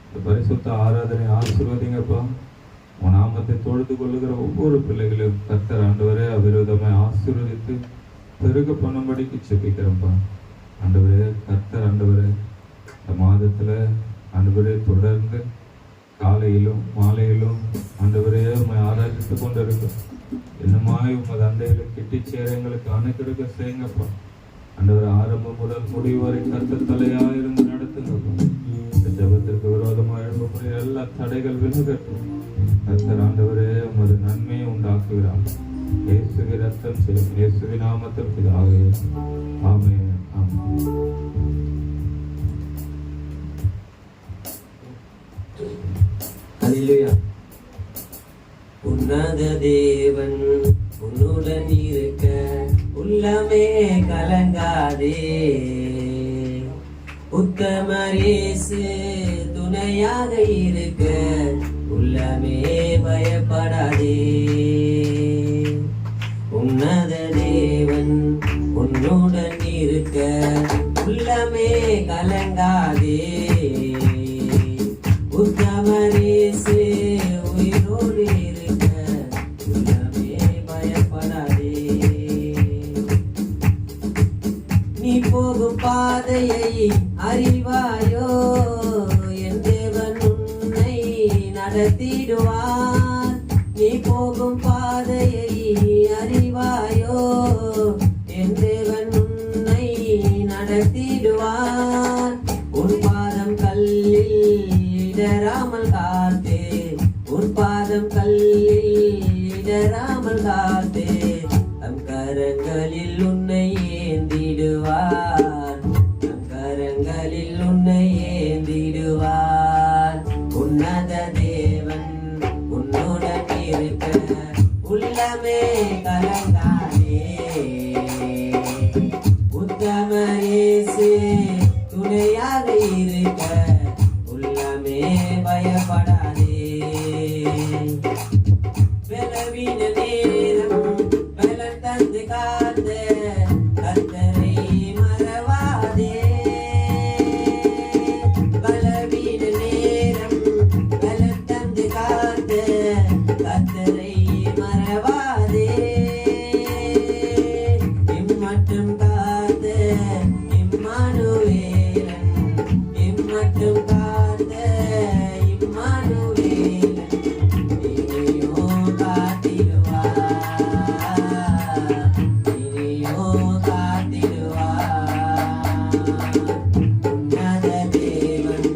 இந்த பரிசுத்த ஆராதனை ஆசீர்வதிங்கப்பா. உன் நாமத்தை தொழுது கொள்ளுகிற ஒவ்வொரு பிள்ளைகளையும் கர்த்தர் ஆண்டவரே அவிரோதமாய் ஆசீர்வதித்து பெருக பண்ணும்படிக்கு செபிக்கிறப்பா. ஆண்டவரே கர்த்தர் ஆண்டவரே இந்த மாதத்துல ஆண்டவரே தொடர்ந்து காலையிலும் மாலையிலும் ஆண்டவரே உண்மை ஆராய்ச்சி கொண்டு இருக்கும். என்னமாய் உமது அண்டையில கிட்டி சேர எங்களுக்கு அணைக்கெடுக்க செய்யுங்கப்பா. ஆண்டவர் ஆரம்பம் முதல் முடிவு வரை கர்த்தர் தலையா இருந்து நடத்துங்கப்பா. இந்த ஜபத்திற்கு விரோதமாக எழுப்பக்கூடிய எல்லா தடைகள் விலகட்டும். கர்த்தர் ஆண்டவரே உமது நன்மையை உண்டாக்குகிறார். இயேசுவின் ரத்தம் செய்யும் இயேசுவின் நாமத்தில் பிதாவே ஆமென். ஹல்லேலூயா. உன்னத தேவன் உன்னுடன் இருக்க உள்ளமே கலங்காதே. உத்தமர் இயேசு துணையாக இருக்க உள்ளமே பயப்படாதே. உன்னத தேவன் உன்னுடன் இருக்க உள்ளமே கலங்காதே. உத்தமர் இயேசு உயிரோடு இருக்க உள்ளமே பயப்படாதே. நீ போகும் பாதையை அறிவாயோ? என் தேவன் உன்னை நடத்திடுவார். நீ போகும் பாதையை அறிவாயோ? என் தேவன் உன்னை நடத்திடுவார். உன் பாதம் கல்லில் இடராமல் காத்தே. உன் பாதம் கல்லில் இடராமல் காத்தே. தம் கரங்களில் உன்னை ஏந்திடுவார். தம் கரங்களில் உன்னை ஏந்திடுவார். உன்னத தேவன் உன்னுடன் இருக்க உள்ளமே கலங்காதே. உத்தமர் இயேசு துணையாக இருக்க உள்ளமே பயப்படாதே. பலவீன நேரம் பலன் தந்து காத்த கர்த்தரை மறவாதே. பலவீன நேரம் பலன் தந்து காத்த கர்த்தரை மறவாதே. இம்மட்டும் காத்த இம்மானுவேலன். இம்மட்டும் காத்த இம்மானுவேலன். இனியோ காத்திடுவார். இனியோ காத்திடுவார். உன்னத தேவன்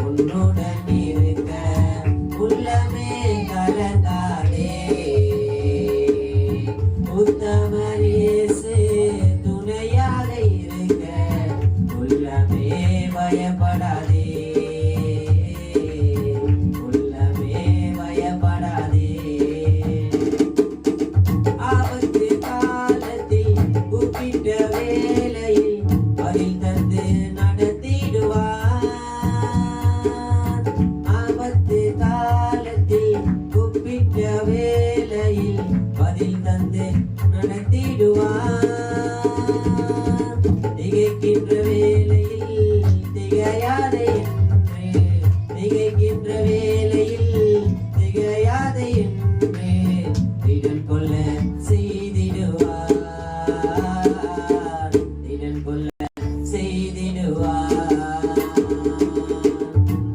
உன்னுடன் இருக்க உள்ளமே கலங்காதே. உத்தமர் இயேசு துணையாக இருக்க உள்ளமே பயப்படாதே. உள்ளமே பயப்படாதே. ஆபத்து காலத்தில் கூப்பிட்ட வேளையில் பதில் தந்து நடத்திடுவார். ஆபத்து காலத்தில் கூப்பிட்ட வேளையில் பதில் தந்து நடத்திடுவார். திகைக்கின்ற வேளையில் திகையாதே என்று. திகைக்கின்ற வேளையில் திகையாதே என்று திடன் கொள்ள செய்திடுவார். திடன் கொள்ள செய்திடுவார்.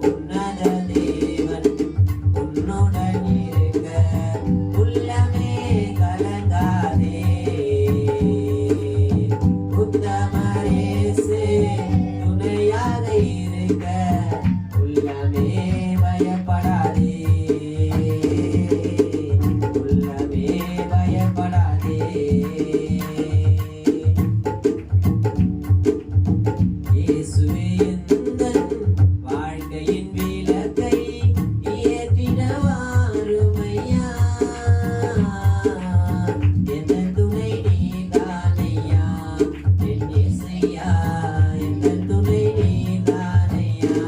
உன்னத தேவன் உன்னுடன் இருக்க உள்ளமே கலங்காதே. உத்தமர் இயேசு துணையாக இருக்க உள்ளமே பயப்படாதே. உள்ளமே பயப்படாதே. இயேசுவே எந்தன் வாழ்க்கையின் விளக்கை ஏற்றிட வாருமையா. எந்த துணை நீதானையா என் இயேசையா. எந்த துணை நீதானையா.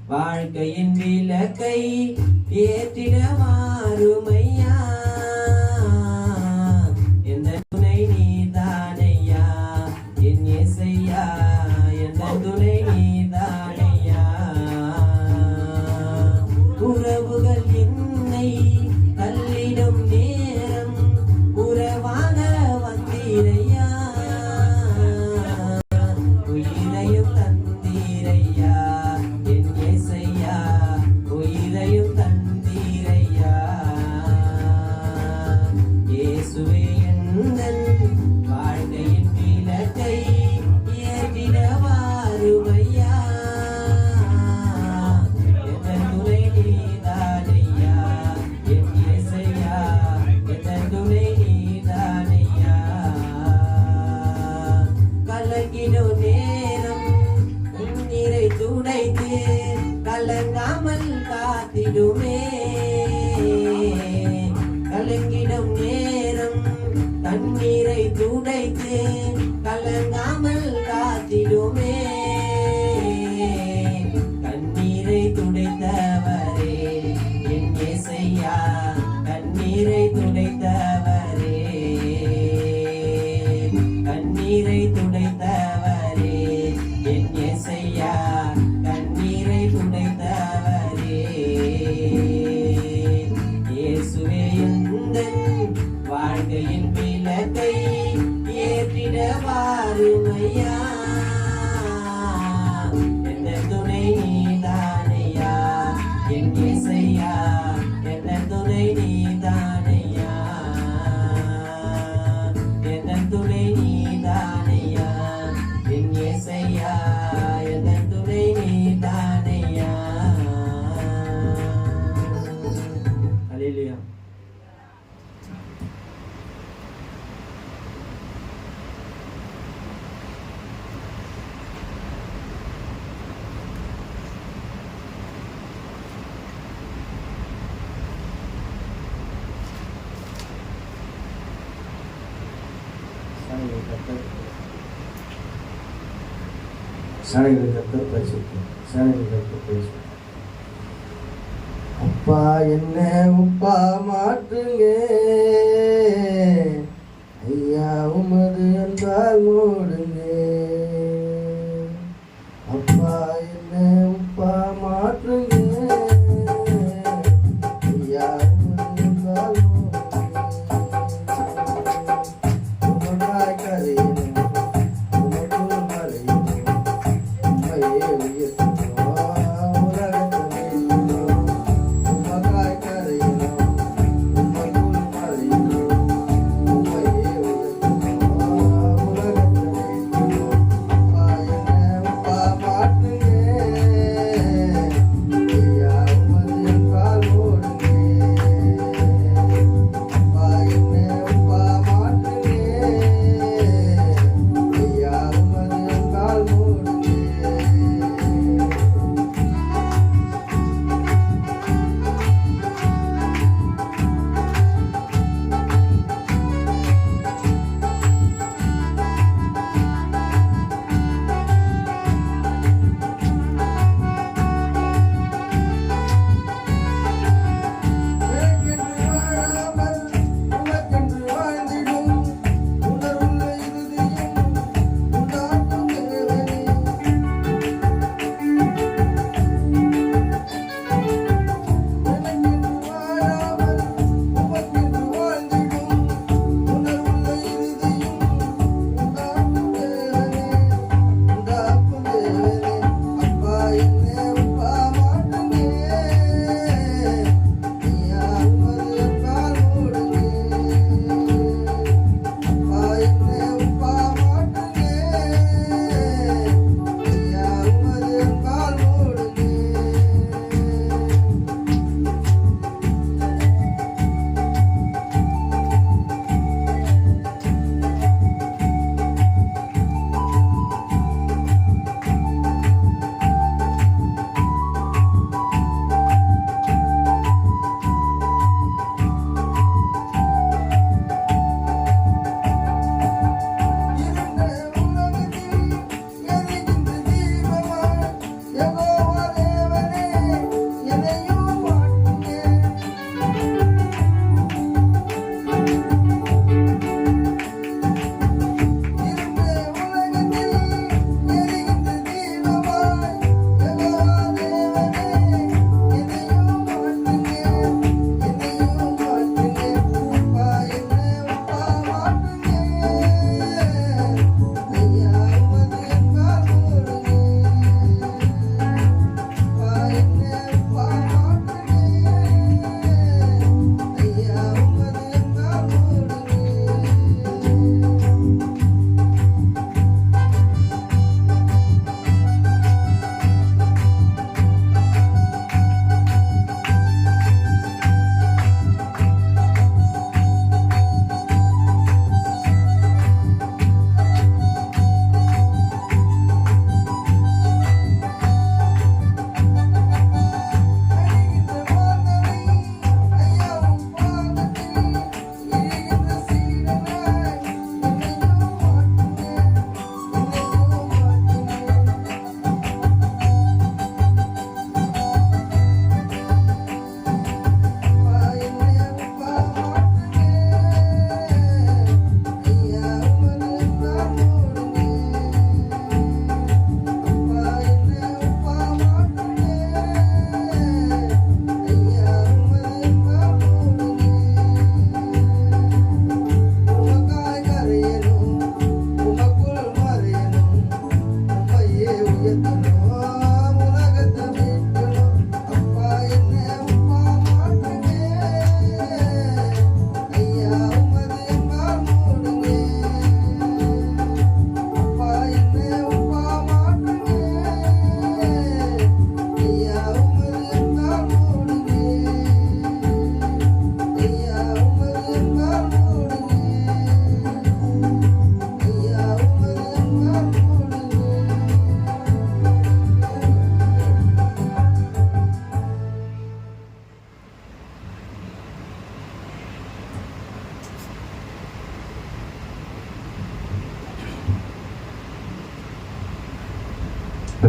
வாழ்க்கையின் விளக்கை ஏற்றிட வாருமையா எந்த துணை நீதானையா என் இயேசையா எந்த துணை நீதானையா உறவுகள் என்னை தள்ளிடும் நேரம் உறவாக வந்தீரையா உயிரையும் தந்தீரையா என் இயேசையா உயிரையும் தந்தீரையா இயேசுவே எந்தன் வாழ்க்கையின் விளக்கை ஏற்றிட வாருமையா எந்த துணை நீதானையா என் இயேசையா எந்த துணை நீதானையா கலங்கிடும் நேரம் உன்னிரை துடைத்து கலங்காமல் காத்திடுமே கலங்கிடும் நேரம் தண்ணீரை துடைத்து கலங்காமல் காத்திடுமே கண்ணீரை துடைத்தவரே என் இயேசையா கண்ணீரை துடைத்தவரே கண்ணீரை துடைத்தவரே என் இயேசையா கண்ணீரை துடைத்தவரே இயேசுவே எந்தன் வாழ்க்கையின் விளக்கை ஏற்றிட வாருமையா எந்த துணை நீதானையா என் இயேசையா எந்த துணை நீதானையா எந்த துணை நீதானையா என் இயேசையா எந்த துணை நீதானையா அல்லேலூயா அப்பா என்ன உப்பா மாற்றுங்க ஐயா உமது என்றால் மூடுங்க அப்பா என்ன உப்பா மாற்றுங்க ஐயா உமது என்றால் மூடுங்க உமதாய் கரையிலும் உமக்குள் மறையிலும் உம்மையே உயர்த்துவோம் உலகத்திலே உமக்காய் கரையிலும் உமக்குள் மறையிலும்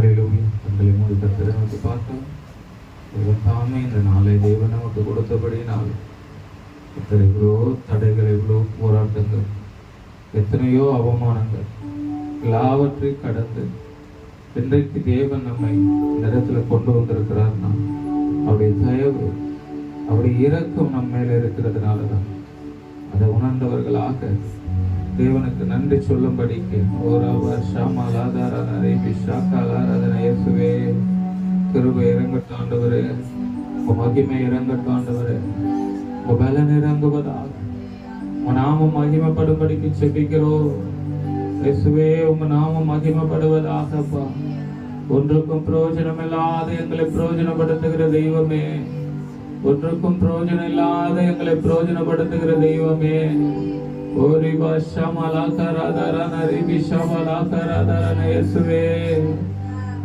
ஹalleluya. கண்களை மூடி கர்த்தரை நோக்கி பார்த்தோம். தேவன் தாமே இந்த நாளை தேவன் நமக்கு கொடுத்தபடியினால் இத்தனை இவ்வளோ தடைகள், இவ்வளோ போராட்டங்கள், எத்தனையோ அவமானங்கள் எல்லாவற்றையும் கடந்து இன்றைக்கு தேவன் நம்மை இந்த இடத்துல கொண்டு வந்திருக்கிறார்னா அவருடைய தயவு, அவருடைய இரக்கம் நம்ம மேல இருக்கிறதுனால தான். அதை உணர்ந்தவர்களாக தேவனுக்கு நன்றி சொல்லும்படிக்கு இயேசுவே கிருபை இறங்கட்டும் ஆண்டவரே, உங்க மகிமை இறங்கட்டும் ஆண்டவரே, உங்க பலன் இறங்குவதாக, உங்க நாமம் மகிமைப்படும்படிக்கு செபிக்கிறோம் இயேசுவே. உங்க நாமம் மகிமைப்படுவதாகப்பா. ஒன்றுக்கும் பிரயோஜனம் இல்லாத எங்களை பிரயோஜனப்படுத்துகிற தெய்வமே, ஒன்றுக்கும் பிரயோஜனம் இல்லாத எங்களை பிரயோஜனப்படுத்துகிற தெய்வமே. இயேசுவே,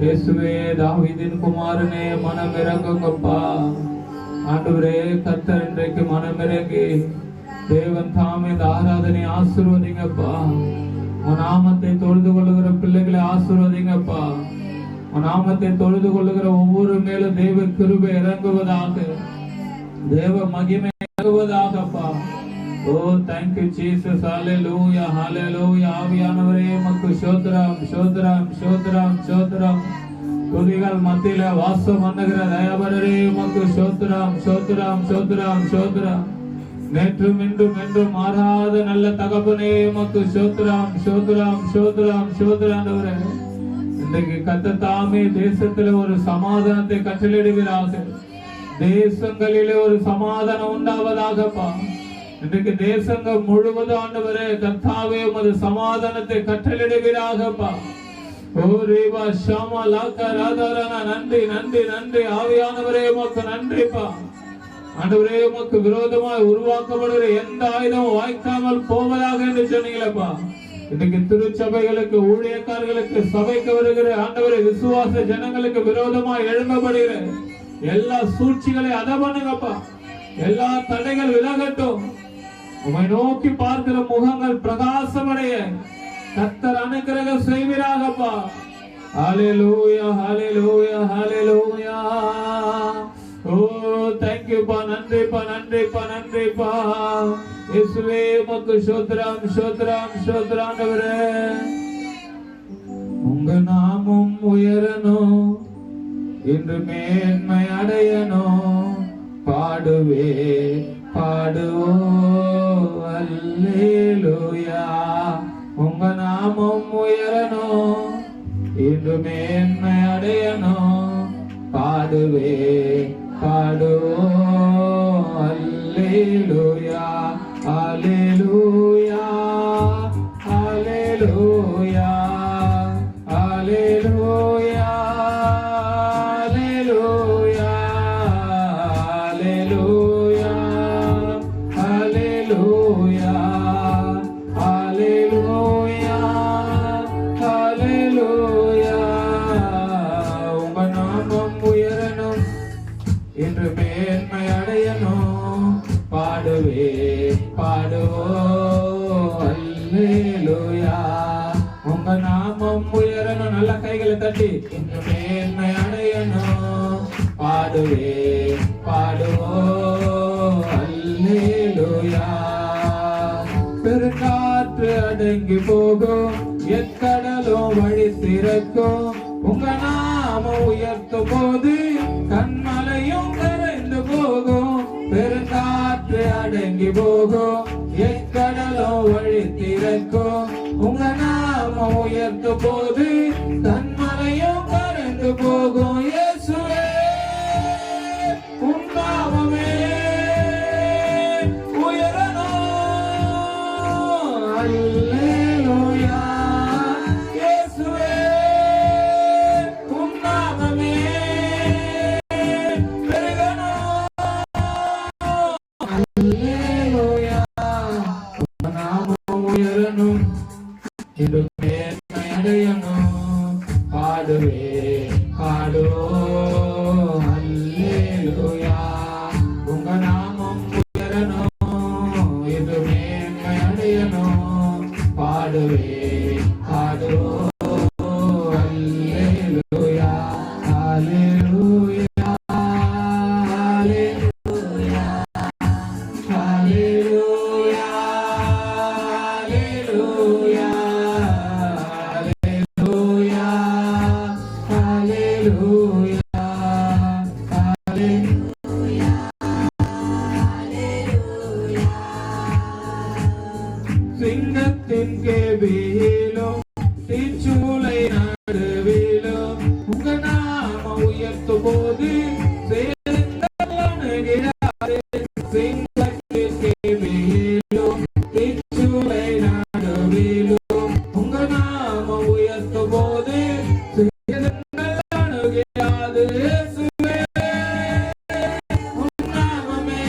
இயேசுவே, தாவீதின் குமாரனே, மனம் இறங்குங்கப்பா ஆண்டவரே. கர்த்தர் இன்றைக்கு மனம் இறங்கி தேவன் தாமே இந்த ஆராதனை ஆசீர்வதிங்கப்பா. உன் நாமத்தை தொழுது கொள்ளுகிற பிள்ளைகளை ஆசீர்வதிங்கப்பா. உன் நாமத்தை தொழுது கொள்ளுகிற ஒவ்வொரு மேலும் தேவ கிருபை இறங்குவதாக, தேவ மகிமை இறங்குவதாகப்பா. ஓ thank you Jesus, hallelujah, hallelujah. ஆவியானவரே உமக்கு ஸ்தோத்திரம், ஸ்தோத்திரம், ஸ்தோத்திரம், ஸ்தோத்திரம். துதிகள் மத்தியில வாசம் பண்ணுகிற தயவரே உமக்கு ஸ்தோத்திரம், ஸ்தோத்திரம், ஸ்தோத்திரம், ஸ்தோத்திரம். நேற்றும் இன்றும் என்றும் மாறாத நல்ல தகப்பனே உமக்கு ஸ்தோத்திரம், ஸ்தோத்திரம், ஸ்தோத்திரம், ஸ்தோத்திரம்ன்றவரே. இன்றைக்கு கர்த்தர் தாமே தேசத்திலே ஒரு சமாதானத்தை கட்டளையிடுவீராக. தேசங்களிலே ஒரு சமாதானம் உண்டாவதாகப்பா. இன்றைக்கு தேசங்கள் முழுவதும் ஆண்டவரே கர்த்தாவே உமது சமாதானத்தை கட்டளையிடுவீராகப்பா. ஓ ரேவா ஷாமா லாக்கா ராதாரானா, நன்றி, நன்றி, நன்றி. ஆவியானவரே உமக்கு நன்றிப்பா. ஆண்டவரே உமக்கு விரோதமாய் உருவாக்கப்படுகிற எந்த ஆயுதம் வாய்க்காமல் போவதாக என்று சொன்னீங்களப்பா. இன்னைக்கு திருச்சபைகளுக்கு, ஊழியக்காரர்களுக்கு, சபைக்கு வருகிற ஆண்டவரே விசுவாச ஜனங்களுக்கு விரோதமாய் எழும்பப்படுகிற எல்லா சூழ்ச்சிகளை அத பண்ணுங்கப்பா. எல்லா தடைகள் விலகட்டும். உம்மை நோக்கி பார்க்கிற முகங்கள் பிரகாசமடைய கர்த்தர் அனுக்கிரகம் செய்வீராகப்பா. ஹalleluya, hallelujah, hallelujah. O thank you பா, நன்றிப்பா, நன்றிப்பா, நன்றிப்பா. இயேசுவே உமக்கு ஸ்தோத்திரம், ஸ்தோத்திரம், ஸ்தோத்திரம் ஆண்டவரே. உங்க நாமம் உயரணும், இன்று மேன்மை அடையணும். பாடுவே பாடுவோம் அல்லேலூயா. உங்க நாமம் உயரணும், இன்று மேன்மை அடையணும். பாடுவே பாடுவோம் அல்லேலூயா, அல்லேலூயா, அல்லேலூயா, அல்லேலூயா. பாடுவே பாடுவோம் அல்லேலூயா. உங்க நாமம் உயரணும். நல்ல கைகளை தட்டி இன்று மேன்மை அடையணும். பாடுவே பாடுவோம் அல்லேலூயா. பெருங்காற்று அடங்கி போகும், எக்கடலும் வழி திறக்கும். உங்க நாமம் உயர்த்தும் போது கண்மலையும் கரைந்து போகும். பெருங்காற்று அடங்கி போகும், எக்கடலும் வழி திறக்கும். உங்க நாமம் உயர்த்தும் போது கண்மலையும் கரைந்து போகும். இயேசுவே உன் நாமமே உயரணும். அல்லேலூயா. இயேசுவே உன் நாமமே பெருகணும். அல்லேலூயா. உன் நாமம் உயரணும், இன்று மேன்மை அடையணும். பாடுவே பாடுவோம் அல்லேலூயா. உங்க நாமம் உயரணும், இன்று மேன்மை அடையணும். பாடுவே பாடுவோம் அல்லேலூயா. கேபியிலும் தீச்சூளை நடுவிலும் உங்க நாம உயர்த்தும் போது சேருங்கள் அணுகிறாரே. சிங்கத்தின் கேபியிலும் தீச்சூளை நடுவிலும் உங்க நாம உயர்த்தும் போது சேருங்கள் அணுகிறாது. இயேசுவே உன் நாமமே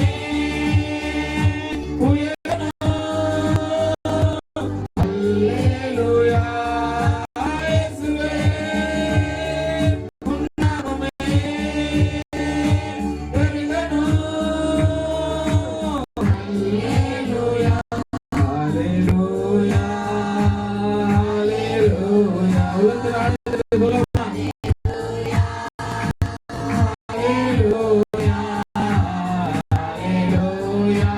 உயரணும். அல்லேலூயா. இயேசுவே உன் நாமமே பெருகணும். அல்லேலூயா. அல்லேலூயா. அல்லேலூயா. உள்ளத்தில் ஆழ்ந்து சொல்லலாம். Hallelujah, hallelujah,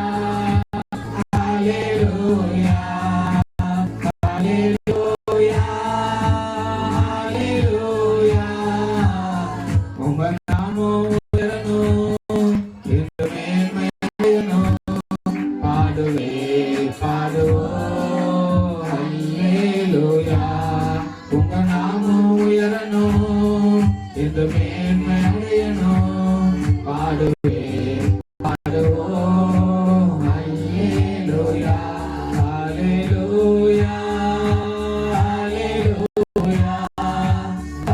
hallelujah, hallelujah, hallelujah. உங்க நாமம் உயரணும், இந்த மேன்மை அடையணும். பாடுவே பாடுவோம் அல்லேலூயா. உங்க நாமம் உயரணும், இந்த மேன்மை அடையணும். பாடுவே பாடுவோம் அல்லேலூயா. ஹல்லேலூயா. ஹல்லேலூயா.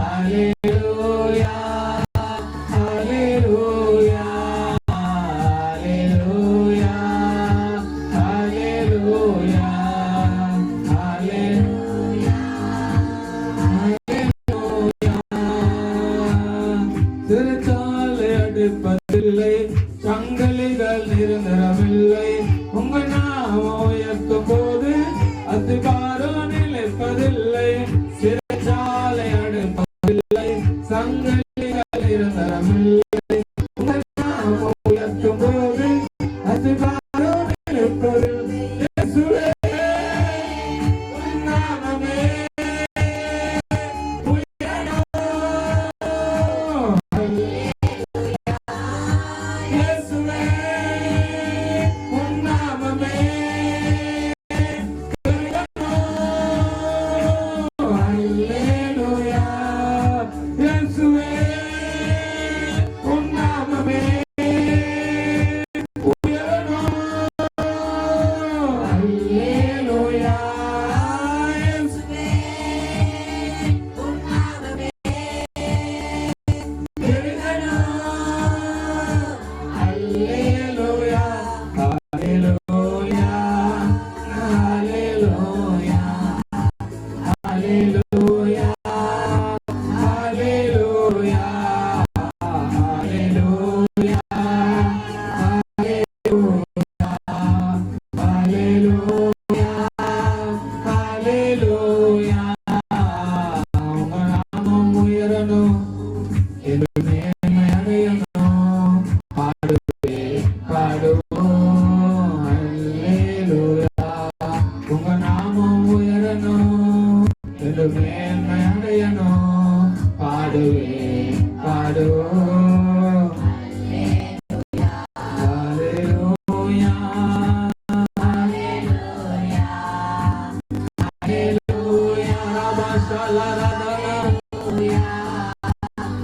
ஹல்லேலூயா. ஹல்லேலூயா. ஹல்லேலூயா. ஹல்லேலூயா. ஹல்லேலூயா. சிறைச்சாலை அடைப்பதில்லை, சங்கிலிகள் நிரந்தரமில்லை. உங்க நாமம் உயர்த்தும் போது அதிகாரம் நிலைப்பதில்லை. சிறைச்சாலை அடைப்பதில்லை, சங்கிலிகள் நிரந்தரமில்லை. உங்க நாமம் உயர்த்தும் போது அதிகாரம் நிலைப்பதில்லை. இயேசுவே உன் நாமமே இயேசுவே உன் நாமமே பெருகணும். அல்லேலூயா. இயேசுவே உன் நாமமே உயரணும். அல்லேலூயா. இயேசுவே உன் நாமமே Hallelujah, hallelujah, hallelujah, hallelujah, hallelujah, hallelujah, hallelujah, hallelujah. உங்க நாமம் உயரணும், இந்த மேன்மை அடையணும். பாடுவே பாடுவோம் அல்லேலூயா. உங்க நாமம் உயரணும், இந்த மேன்மை அடையணும். பாடுவே பாடுவோம் அல்லேலூயா. ஹல்லேலூயா. ஹல்லேலூயா. ரபஷலரதனா.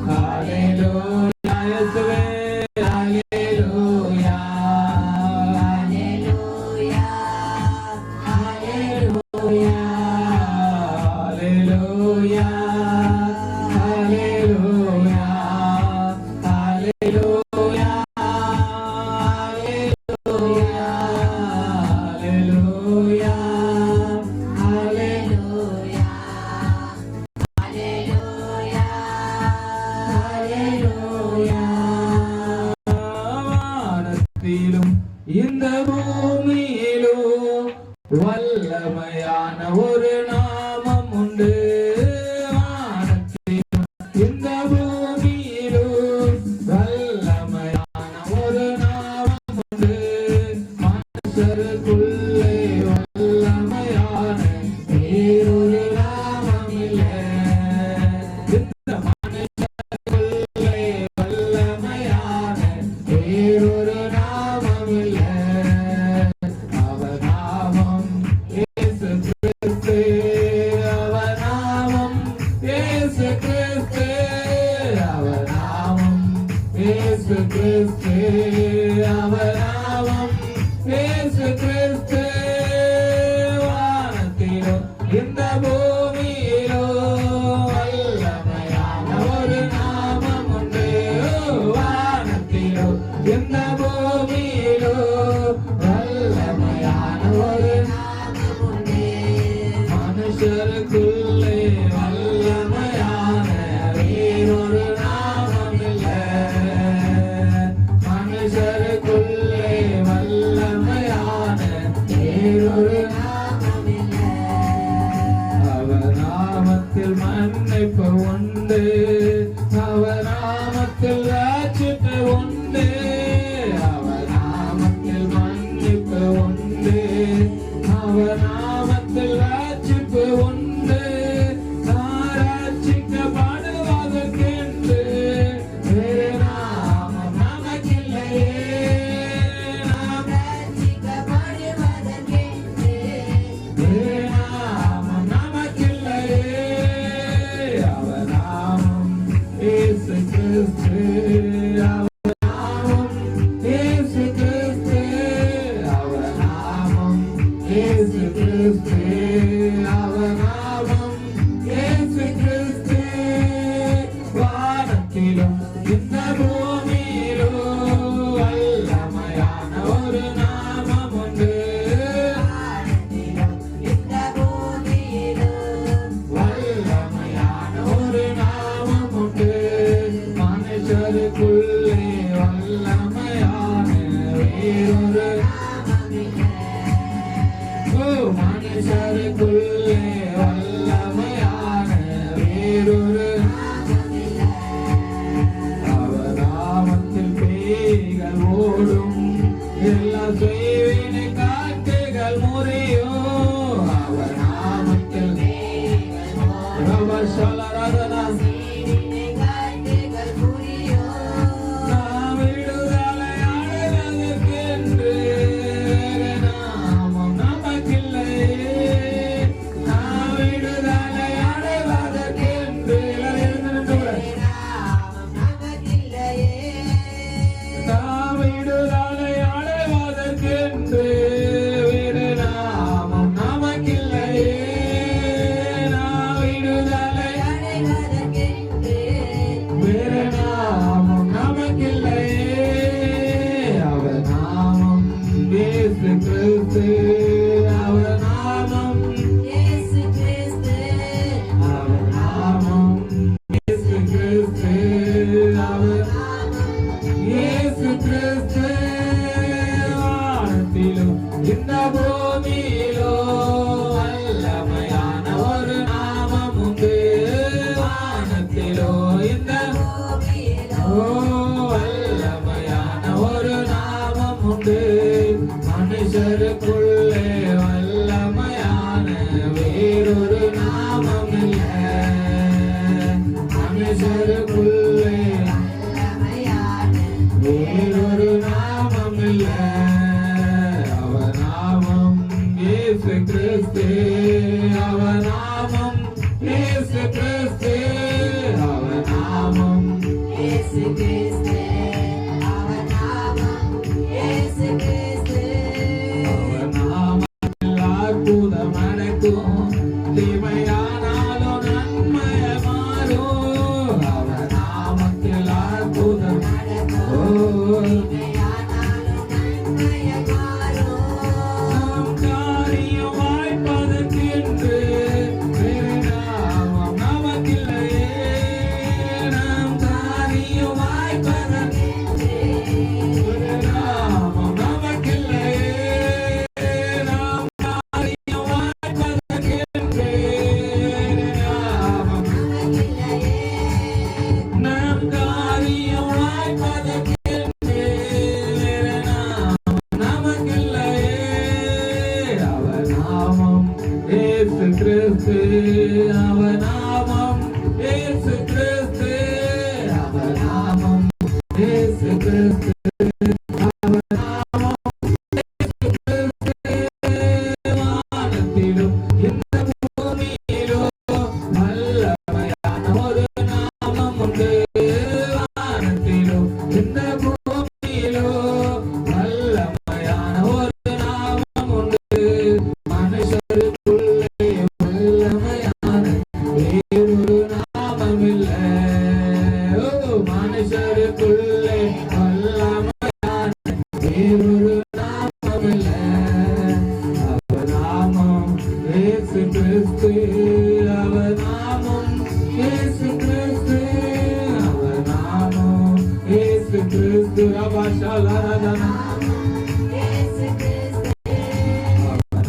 Hallelujah, இயேசுவே. Hallelujah. Hallelujah. Hallelujah. Hallelujah. Hallelujah. Hallelujah. Hallelujah. Hallelujah. வானத்திலும் இந்த பூமியிலும் வல்லமையான ஒரு நாமம் உண்டு. வானத்திலும் இந்த பூமியிலும் வல்லமையான ஒரு நாமம் உண்டு. மனுஷருக்குள்ளே வல்லமையான வேறொரு நாமம் இல்லை. இந்த மனுஷருக்குள்ளே வல்லமையான வேறொரு நாமம் இல்லை. அவர் நாமம் இயேசு கிறிஸ்து. வேறொரு நாமமில்லை. அவர் நாமத்தில் மன்னிப்பு உண்டு, அவர் நாமத்தில் ரட்சிப்பு உண்டு, அவர் நாமத்தில் மன்னிப்பு உண்டு, அவர் நாமத்தில் ரட்சிப்பு உண்டு. நான் ரட்சிக்கப்படுவதற்கென்று வேறு நாமம் நமக்கில்லையே. நாம் ரட்சிக்கப்படுவதற்கென்று வேறு நாமம் நமக்கில்லையே. அவர் நாமம் இயேசு கிறிஸ்து, அவர் நாமம் இயேசு கிறிஸ்து, அவர் நாமம் இயேசு கிறிஸ்து, அவர் நாமம் இயேசு கிறிஸ்து. வானத்திலும் இந்த பூமியிலும் வல்லமையான ஒரு நாமம் உண்டு. வானத்திலும் இந்த பூமியிலும் வல்லமையான ஒரு நாமம் உண்டு. மனுஷருக்குள்ளே வல்லமையான வேறொரு மனுஷருக்குள்ளே வல்லமையான வேறொரு அவர் நாமத்தில் பேய்கள் ஓடும், எல்லா செய்வினை காட்டுகள் முறியும். அவர் நாமத்தில் ரவசலரதனா காட்டுகள் புரியும். நாம் விடுதலை அடைவதற்கென்று வேறு நாமம் நமக்கில்லையே. நாம் விடுதலை அடைவதற்கென்று நாமம் நமக்கில்லையே. நாம் விடுதலை அடைவதற்கென்று வேறு நாமம் நமக்கில்லையே. நாம் விடுதலை அடைவதற்கென்று வேறு நாமம் நமக்கில்லையே. அவர் நாமம் இயேசு கிறிஸ்து, அவர் நாமம் இயேசு கிறிஸ்து, அவர் நாமம் இயேசு கிறிஸ்து, அவர் இயேசு கிறிஸ்து. வானத்திலும் இந்த பூமியிலும் வல்லமையான ஒரு நாமம் உண்டு. வானத்திலோ இந்த வல்லமையான ஒரு நாமம் உண்டு. மனுஷருக்குள்ளே வல்லமையான வேறொரு நாமம் இல்லை. மனுஷருக்குள்ளே வேறொரு நாமம் இல்லை. அவர் நாமம் இயேசு கிறிஸ்து, அவர் நாமம் இயேசு கிறிஸ்து, அவர் நாமம் இயேசு கிறிஸ்து, அவர் நாமம் இயேசு கிறிஸ்து. அவர் நாமத்தில் அற்புதம் நடக்கும், தீமையானாலும் நன்மைய மாறும். அவர் நாமத்தில் அற்புதம் உண்மையானாலும் நன்மைய மாறும். நாம் காரியம் வாய்ப்பதற்கென்று வேறு நாமம் நமக்கில்லையே. நாம் காரியம் வாய்ப்பதற்கென்று வேறு நாமம் நமக்கில்லையே. நாம் காரியம் வாய்ப்பதற்கென்று வேறு நாமம் நமக்கில்லையே. நாம் காரியம் வாய்ப்பதற்கென்று வேறு நாமம் நமக்கில்லையே. அவர் நாமம் இயேசு கிறிஸ்து, அவர் நாமம் இயேசு கிறிஸ்து, அவர் நாமம் இயேசு கிறிஸ்து, அவர் நாமம் இயேசு கிறிஸ்து. வானத்திலும் இந்த பூமியிலும் வல்லமையான ஒரு நாமம் உண்டு. வானத்திலும் இந்த பூமியிலும் வல்லமையான ஒரு நாமம் உண்டு. மனுஷருக்குள்ளே வல்லமையான வேறொரு நாமம் இல்லை. மனுஷருக்குள்ளே வல்லமையான வேறொரு நாமம் இல்லை. அவர் நாமம் இயேசு கிறிஸ்து, அவர் நாமம் இயேசு கிறிஸ்து, அவர் நாமம் இயேசு கிறிஸ்து. அபாஷாலரதனா இயேசு கிறிஸ்து, அவர்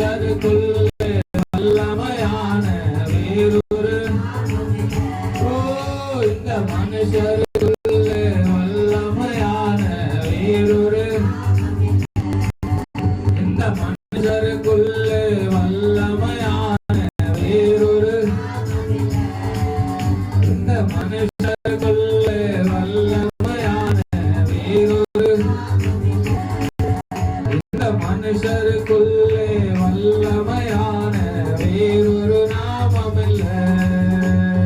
மனுஷருக்குள்ளே வல்லமையான வேறொரு ஓ இந்த மனுஷருக்குள்ளே வல்லமையான வேறொரு இந்த மனுஷருக்குள்ளே வல்லமையான வேறொரு இந்த மனுஷருக்குள்ளே வல்லமையான வேறொரு இந்த மனுஷருக்குள்ளே வல்லமையான வேறொரு நாமமில்ல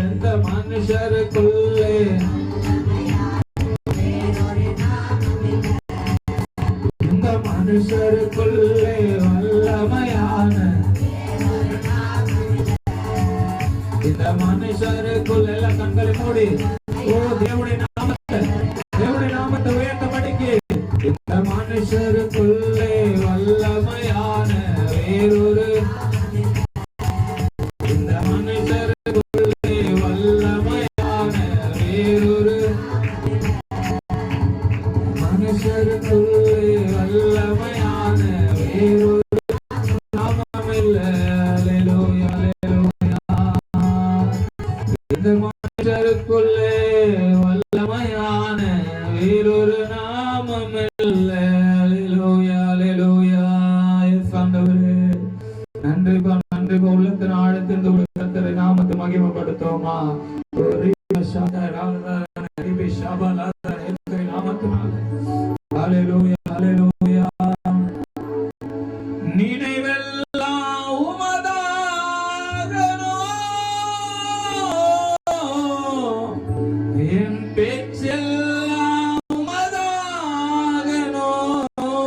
இந்த மனுஷருக்குள்ளே இந்த மனுஷருக்குள்ளே வல்லமையான இந்த மனுஷருக்குள்ள எல்லாம் கண்களை மூடி ஓ தேவனுடைய நாமத்தை உயர்த்தபடிக்கு இந்த மனுஷருக்குள்ளே வல்லமையான வேறொரு இந்த மனுஷருக்குள்ளே வல்லமையான வேறொரு மனுஷருக்குள்ளே வல்லமையான வேறொரு நாமமில்ல அல்லேலூயா அல்லேலூயா இந்த மனுஷருக்குள்ளே வல்லமையான வேறொரு நாமமில்ல அல்லேலூயா அல்லேலூயா இயேசு ஆண்டவரே நன்றி உள்ளத்தின் ஆழத்திலிருந்து உடைய கர்த்தரை நாமத்தை மகிமைப்படுத்துவோமா அல்லேலூயா அல்லேலூயா நினைவெல்லாம் உமதாகனோ என் பேச்செல்லாம் உமதாகனோ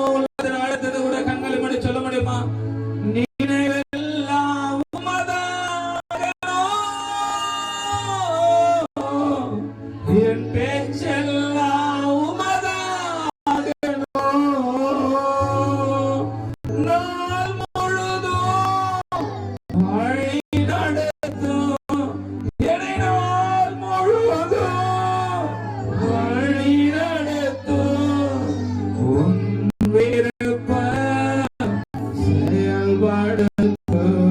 உள்ளத்தின் ஆழத்திலிருந்து கூட கண்களை மூடி சொல்ல முடியுமா நினைவெல்லாம் உமதாகனோ என் பேச்செல்லாம் உமதாகனோ நாள் முழுதும் வழி நடத்தும் என்னை நாள் முழுவதும் வழி நடத்தும் உன் விருப்பம் செயல்படுத்தும்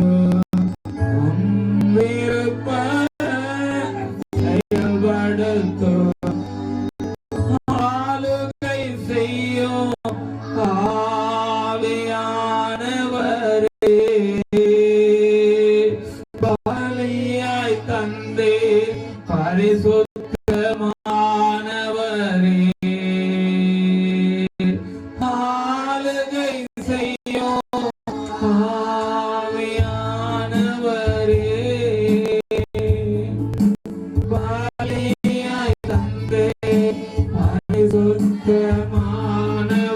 உன் விருப்பம் செயல்படுத்தும் ஆளுகை செய்யும் ஆவியானவரே பலியாய் தந்தே பரிசுத்தமானவரே ஆளுகை செய்யும் ஆவியானவரே பலியாய் தந்தே பரிசுத்தமானவரே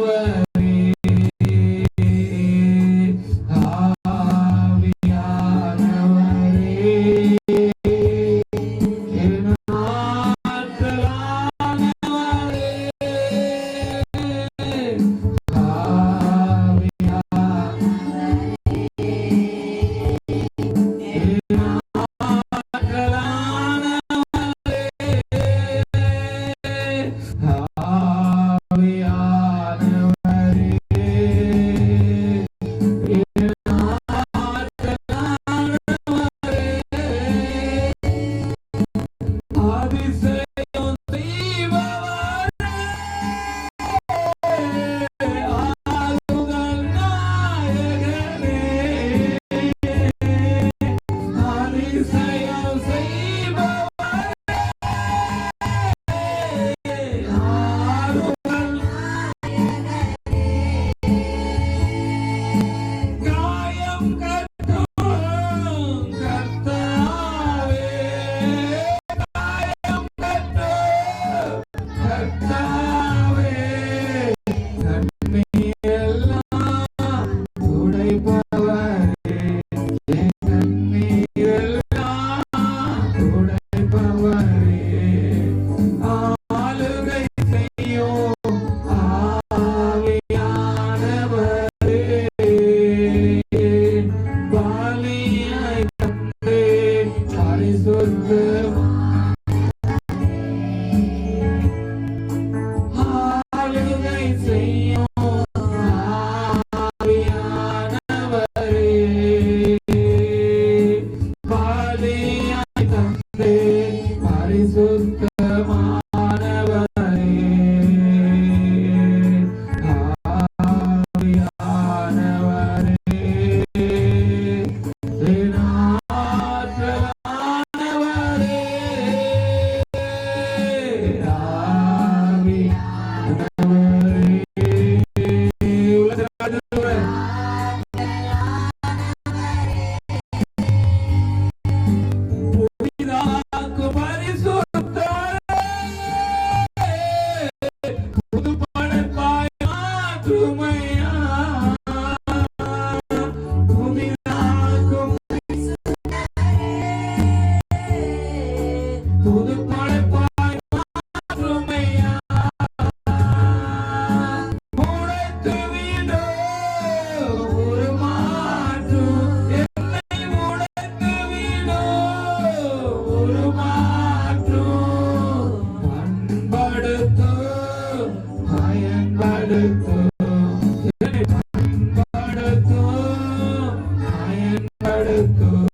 பயன்படுத்தும் என்னை பயன்படுத்தும் பயன்படுத்தும்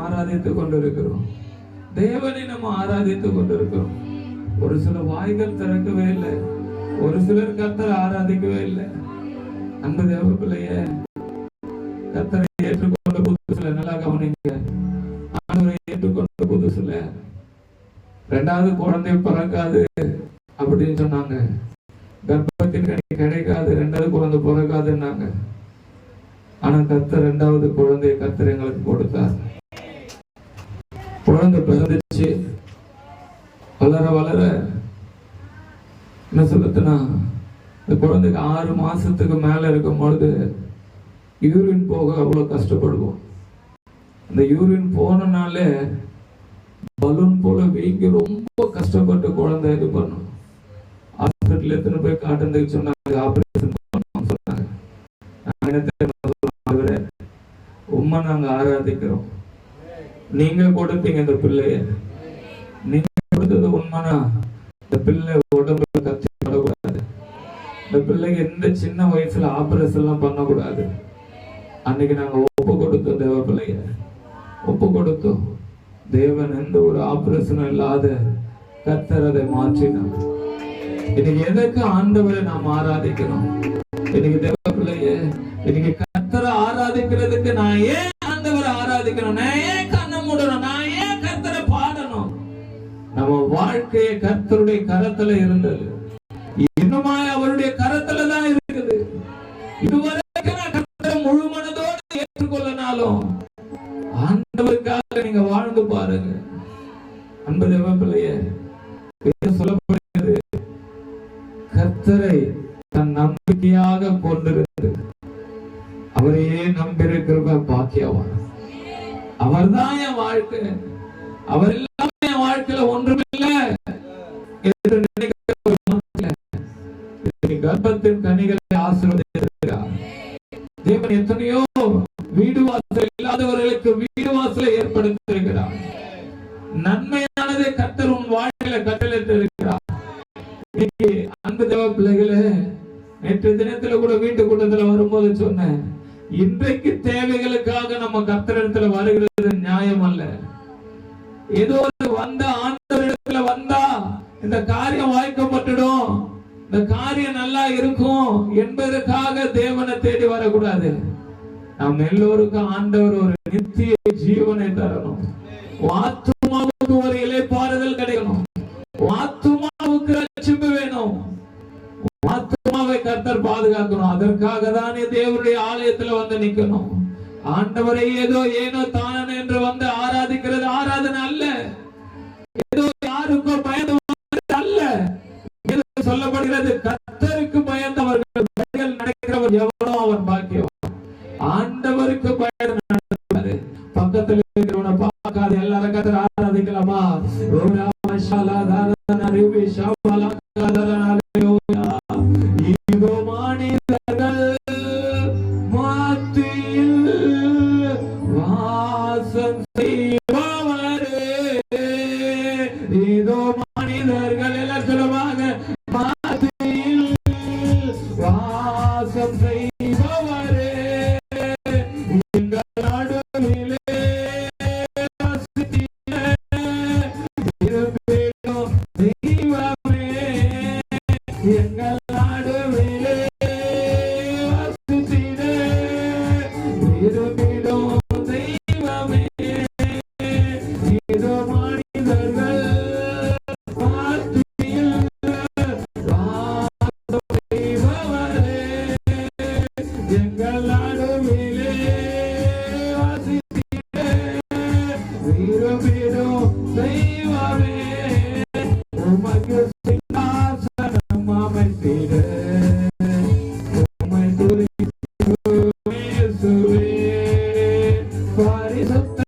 ஆராதித்துக் கொண்டிருக்கிறோம். தேவனை நம்ம ஆராதித்துக் கொண்டிருக்கிறோம். ஒரு சில வாய்கள் திறக்கவே இல்லை. ஒரு சிலர் கர்த்தரை ஆராதிக்கவே இல்லை. அன்பு தேவ பிள்ளையே, கர்த்தரை ஏற்றுக்கொண்ட புதுசுல நல்லா கவனிங்க. ஆண்டவரை ஏற்றுக்கொண்ட புதுசுல 2வது குழந்தை பிறக்காது அப்படின்னு சொன்னாங்க. கர்ப்பத்தின் கனி கிடைக்காது, 2வது குழந்தை பிறக்காதுன்னாங்க. ஆனா கர்த்தர் 2வது குழந்தையை கர்த்தர் எங்களுக்கு கொடுத்தார். குழந்தை பிறந்துச்சு. வளர வளர என்ன சொல்லுதுன்னா, இந்த குழந்தைக்கு 6 மாசத்துக்கு மேல இருக்கும் பொழுது யூரின் போக அவ்வளவு கஷ்டப்படுவோம். அந்த யூரின் போனனாலே பலூன் போல வீங்கி ரொம்ப கஷ்டப்பட்டு குழந்தை இது பண்ணும். ஹாஸ்பிட்டல் எத்தனை போய் காட்டுறதுக்கு சொன்னாங்க, ஆபரேஷன் பண்ணணும்னு சொன்னாங்க. உண்மை நாங்க ஆராதிக்கிறோம். நீங்க கொடுத்தீங்க இந்த பிள்ளைய, நீங்க கொடுத்தது உண்மைனா இந்த பிள்ளை உடம்புல கத்தி விடக்கூடாது. இந்த பிள்ளைக்கு எந்த சின்ன வயசுல ஆபரேஷன் எல்லாம் பண்ணக்கூடாது. அன்னைக்கு நாங்க ஒப்பு கொடுத்தோம். தேவ பிள்ளைய ஒப்பு கொடுத்தோம். தேவன் எந்த ஒரு ஆபரேஷனும் இல்லாத கர்த்தர் அதை மாற்றினார். இன்னைக்கு எதற்கு ஆண்டவரை நாம் ஆராதிக்கணும்? இன்னைக்கு தேவ பிள்ளைய, இன்னைக்கு கர்த்தரை ஆராதிக்கிறதுக்கு நான் ஏன் ஆண்டவரை ஆராதிக்கணும்? நான் ஏன் கண்ணை மூடணும்? நான் ஏன் கர்த்தரை பாடணும்? நம்ம வாழ்க்கையை கர்த்தருடைய கரத்துல இருந்தது, இன்னுமாய் அவருடைய கரத்துல தான் இருக்குது. இதுவரைக்கும் நான் கர்த்தரை முழு மனதோடு ஏற்றுக்கொள்ளனாலும் ஆண்டவருக்காக நீங்க வாழ்ந்து பாருங்க. அன்பு தேவ பிள்ளையே, சொல்லப்படுகிறது, கர்த்தரை தன் நம்பிக்கையாக கொண்டிருந்து அவரையே நம்பியிருக்கிற பாக்கியவான். அவர்தான் என் வாழ்க்கை, அவர் இல்லாம என் வாழ்க்கையில ஒன்றுமில்லை என்று நினைக்கிற கர்ப்பத்தின் கனிகளை ஆசீர்வதித்திருக்கிறார். தேவன் எத்தனையோ வீடு வாசல் இல்லாதவர்களுக்கு வீடு வாசலை ஏற்படுத்தியிருக்கிறார். நன்மையானதை கர்த்தர் உன் வாழ்க்கையில கட்டளையிட்டிருக்கிறார். இன்னைக்கு அன்பு தேவ பிள்ளைகளே, நேற்று தினத்துல கூட வீட்டு கூட்டத்துல வரும்போது சொன்னேன், இன்றைக்கு தேவைகளுக்காக நம்ம கர்த்தரிடத்துல வருகிறது நியாயம் அல்ல. ஏதோ வந்த ஆண்டவரிடத்துல வந்தா இந்த காரியம் வாய்க்கப்பட்டுடும், இந்த காரியம் நல்லா இருக்கும் என்பதற்காக தேவனை தேடி வரக்கூடாது. நாம் எல்லோருக்கும் ஆண்டவர் ஒரு நித்திய ஜீவனை தரணும். ஆத்துமாவுக்கு ஒரு இளைப்பாறுதல் கிடைக்கணும். ஆத்துமாவுக்கு ரட்சிப்பு வேணும். ஆத்துமாவை கர்த்தர் பாதுகாக்கணும். அதற்காக தானே தேவனுடைய ஆலயத்துல வந்து நிக்கணும். ஆண்டவரை ஏனோ தானே என்று வந்து ஆராதிக்கிறது ஆராதனை அல்ல. ஏதோ யாருக்கோ பயந்து அல்ல. சொல்லப்படுகிறது, கர்த்தருக்கு பயந்தவர்கள் நடக்கிறவர் எவனோ அவன் பாக்கியவான். ஆண்டவருக்கு பயந்து நடக்கிறது. பக்கத்தில் இருக்கிறவனை பார்க்காத எல்லாரும் கர்த்தர் ஆராதிக்கலாமா? இதோ மனிதர்கள் மத்தியில் வாசம் செய்பவரே, இதோ மனிதர்கள் எல்லாம் சொல்லுவாங்க, மத்தியில் வாசம் செய்பவரே, எங்கள் நடுவிலே தெய்வமே, எங்கள் நடுவிலே வசித்திட இருப்பிடும் தெய்வமே, இதோ மனிதர்கள் மத்தியில் வாசம் செய்பவரே, எங்கள் நடுவிலே வசித்திட இருப்பிடும் தெய்வமே, உமக்கு சிங்காசனம் அமைத்திட உம்மை துதிக்கிறோம் இயேசுவே, பரிசுத்த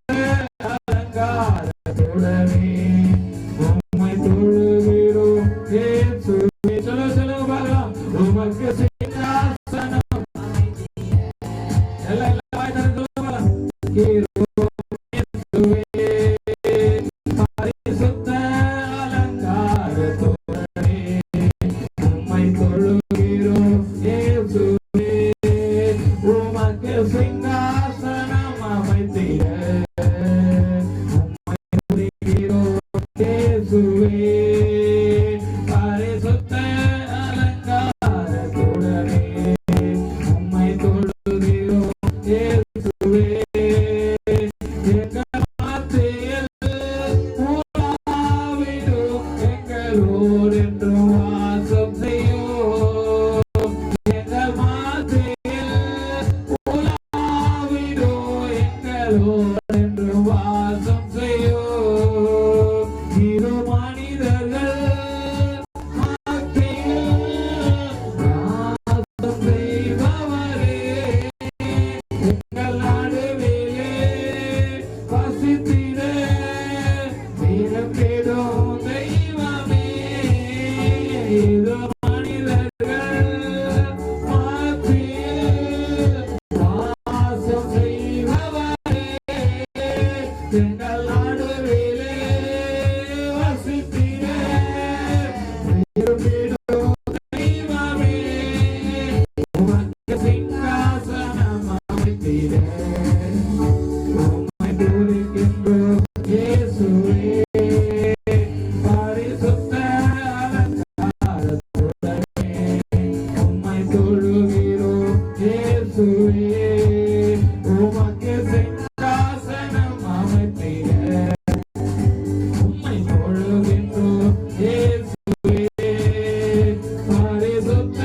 அலங்காரத்துடனே உம்மை தொழுகிறோம் இயேசுவே. சொல்லுங்க பார்க்கலாம். உமக்கு சிங்காசனம் எல்லாம் வாய் திறந்து சொல்லுங்க இயேசுவே, பரிசுத்த அலங்காரத்துடனே உம்மை தொழுகிறோம் இயேசுவே, உமக்கு சிங்காசனம் அமைத்திட உம்மை துதிக்கிறோம் இயேசுவே, பரிசுத்த அலங்காரத்துடனே உம்மை தொழுகிறோம் இயேசுவே, எங்கள் மத்தியில் உலாவிடும், எங்களோடு என்றும் வாசம் செய்யும், எங்கள் மத்தியில் உலாவிடும், எங்களோடு என்றும் வாசம் செய்யும், இரு மனிதர்கள் மத்தியில் வாசம் செய்பவரே, எங்கள் நடுவிலே வசித்திட இருப்பிடும் தெய்வமே, இதோ மனிதர்கள் மத்தியில் வாசம் செய்பவரே, எங்கள் நடுவிலே வசித்திட இருப்பிடும் தெய்வமே, உமக்கு சிங்காசனம் அமைத்திட உம்மை துதிக்கின்றோம் இயேசுவே, பரிசுத்த அலங்காரத்துடனே உம்மை தொழுகிறோம் இயேசுவே, உமக்கு சிங்காசனம் அமைத்திட உம்மை தொழுகின்றோம் இயேசுவே, பரிசுத்த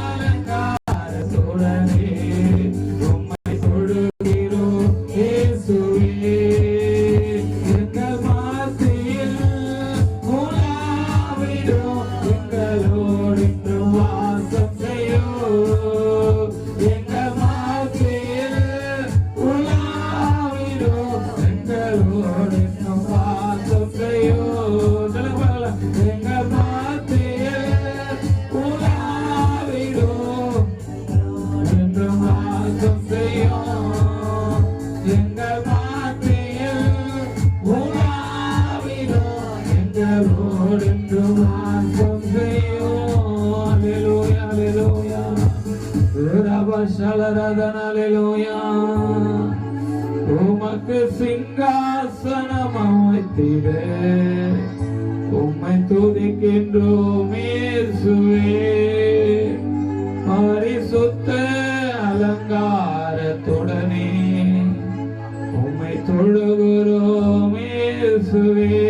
அலங்காரத்துடனே உம்மை தொழுகிறோம் இயேசுவே, எங்கள் மத்தியில் உலாவிடும், எங்களோடு என்றும் வாசம் செய்யும், எங்கள் மத்தியில் உலாவிடும், எங்களோடு என்றும் வாசம் செய்யும். சொல்லுங்க பார்க்கலாம். எங்கள் மத்தியில் உலாவிடும், என்றும் வாசம் செய்யும், எங்கள் மத்தியில் உலாவிடும், எங்களோடு என்றும் வாசம் செய்யும். அல்லேலூயா, அல்லேலூயா. ரபஷலரதன, அல்லேலூயா. உமக்கு சிங்காசனம் அமைத்திட உம்மை துதிக்கின்றோம் இயேசுவே. பரிசுத்த அலங்காரத்துடனே உம்மை தொழுகிறோம் இயேசுவே.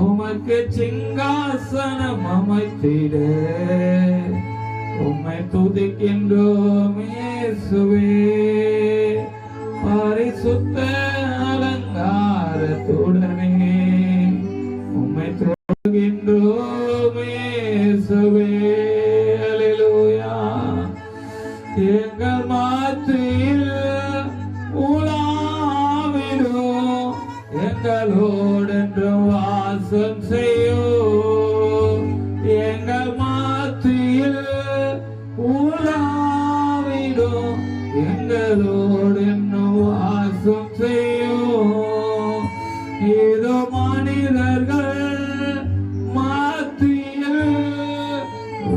உமக்கு சிங்காசனம் அமைத்திட உம்மை துதிக்கின்றோம் இயேசுவே. பரிசுத்த அலங்காரத்துடனே உம்மை தொழுகின்றோம் இயேசுவே. அல்லேலூயா. எங்கள் மத்தியில் உலாவிடும், எங்களோடென்றும் வாசம் செய்யும். எங்கள் மத்தியில் உலாவிடும், எங்களோடென்றும் வாசம் செய்யும். இதோ மனிதர்கள் மத்தியில்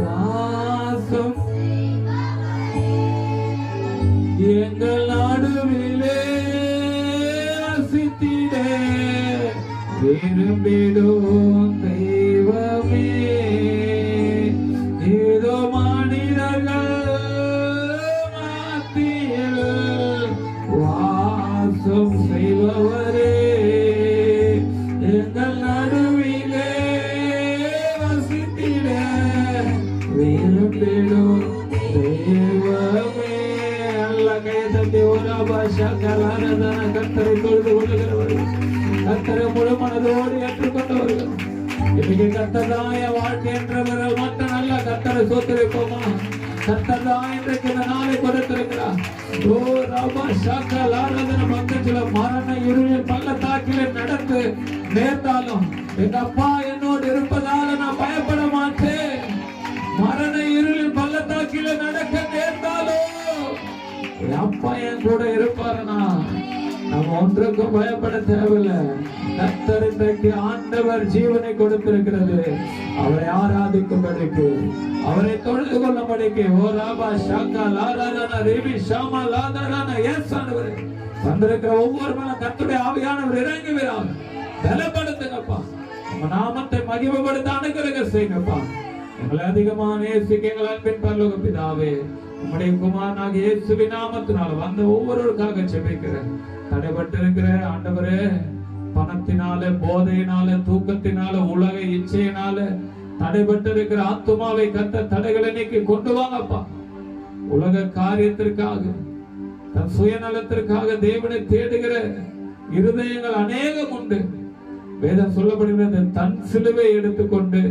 வாசம் எங்கள் நடுவிலே வசித்திட விரும்பிடும் தெய்வமே. ஏதோ மனிதர்கள் மத்தியில் வாசம் செய்பவரே, எங்கள் நடுவிலே வசித்திட விரும்பிடும் தெய்வமே. அல்ல கைதட்டி ஒரு பாஷாக்களான கர்த்தரை தொழுது கொள்ளுகிறவர்கள், கர்த்தரை முழு மனதோடு ஏற்றுக்கொண்டவர்கள், இன்னைக்கு கர்த்தர் தான் என் வாழ்க்கை என்றவர்கள் மற்ற நல்ல கர்த்தரை சோத்திருப்போமா? கர்த்தர் தான் இன்றைக்கு இந்த நாளை கொடுத்திருக்கிறார். ஓ ராபா ஷாக்களான மக்கள் மரண இருளில் பள்ளத்தாக்கிலே நடந்து நேர்ந்தாலும் எங்க அப்பா என்னோடு இருப்பதால நான் பயப்பட மாட்டேன். மரண இருளில் பள்ளத்தாக்கிலே நடக்க நேர்ந்தாலும் அப்பா என் கூட இருப்பாருனா நம்ம ஒன்றுக்கும் பயப்பட தேவையில்லை. கர்த்தர் இன்றைக்கு ஆண்டவர் ஜீவனை கொடுத்திருக்கிறது. அவரை ஆராதிக்கும்படிக்கு, அவரை தொழுது கொள்ளும்படிக்கு. ஓ ராபா ஷாக்கா லாரான ரேவி ஷாமா லாதாரான எஸ் ஆண்டவரே வந்திருக்கிற ஒவ்வொரு மேலும் கர்த்தருடைய ஆவியானவர் இறங்கி வராங்க. பலப்படுத்துங்கப்பா, உங்க நாமத்தை மகிமைப்படுத்த அனுகிரகம் செய்யுங்கப்பா. எங்களை அதிகமான நேசிக்க எங்கள் அன்பின் பரலோக பிதாவே, உம்முடைய குமாரனாக இயேசுவின் நாமத்தினால வந்த ஒவ்வொருவருக்காக ஜெபிக்கிறேன். தடைபட்டிருக்கிற ஆண்டவரே, பணத்தினால, போதையினால, தூக்கத்தினால, உலக இச்சையினால தடைபட்டிருக்கிற ஆத்துமாவை கர்த்தர் தடைகளை நீக்கி கொண்டு வாங்கப்பா. உலக காரியத்திற்காக, தன் சுயநலத்திற்காக தேவனை தேடுகிற இருதயங்கள் அநேகம் உண்டு. வேதம் சொல்லப்படுகிறது, தன் சிலுவை எடுத்துக்கொண்டு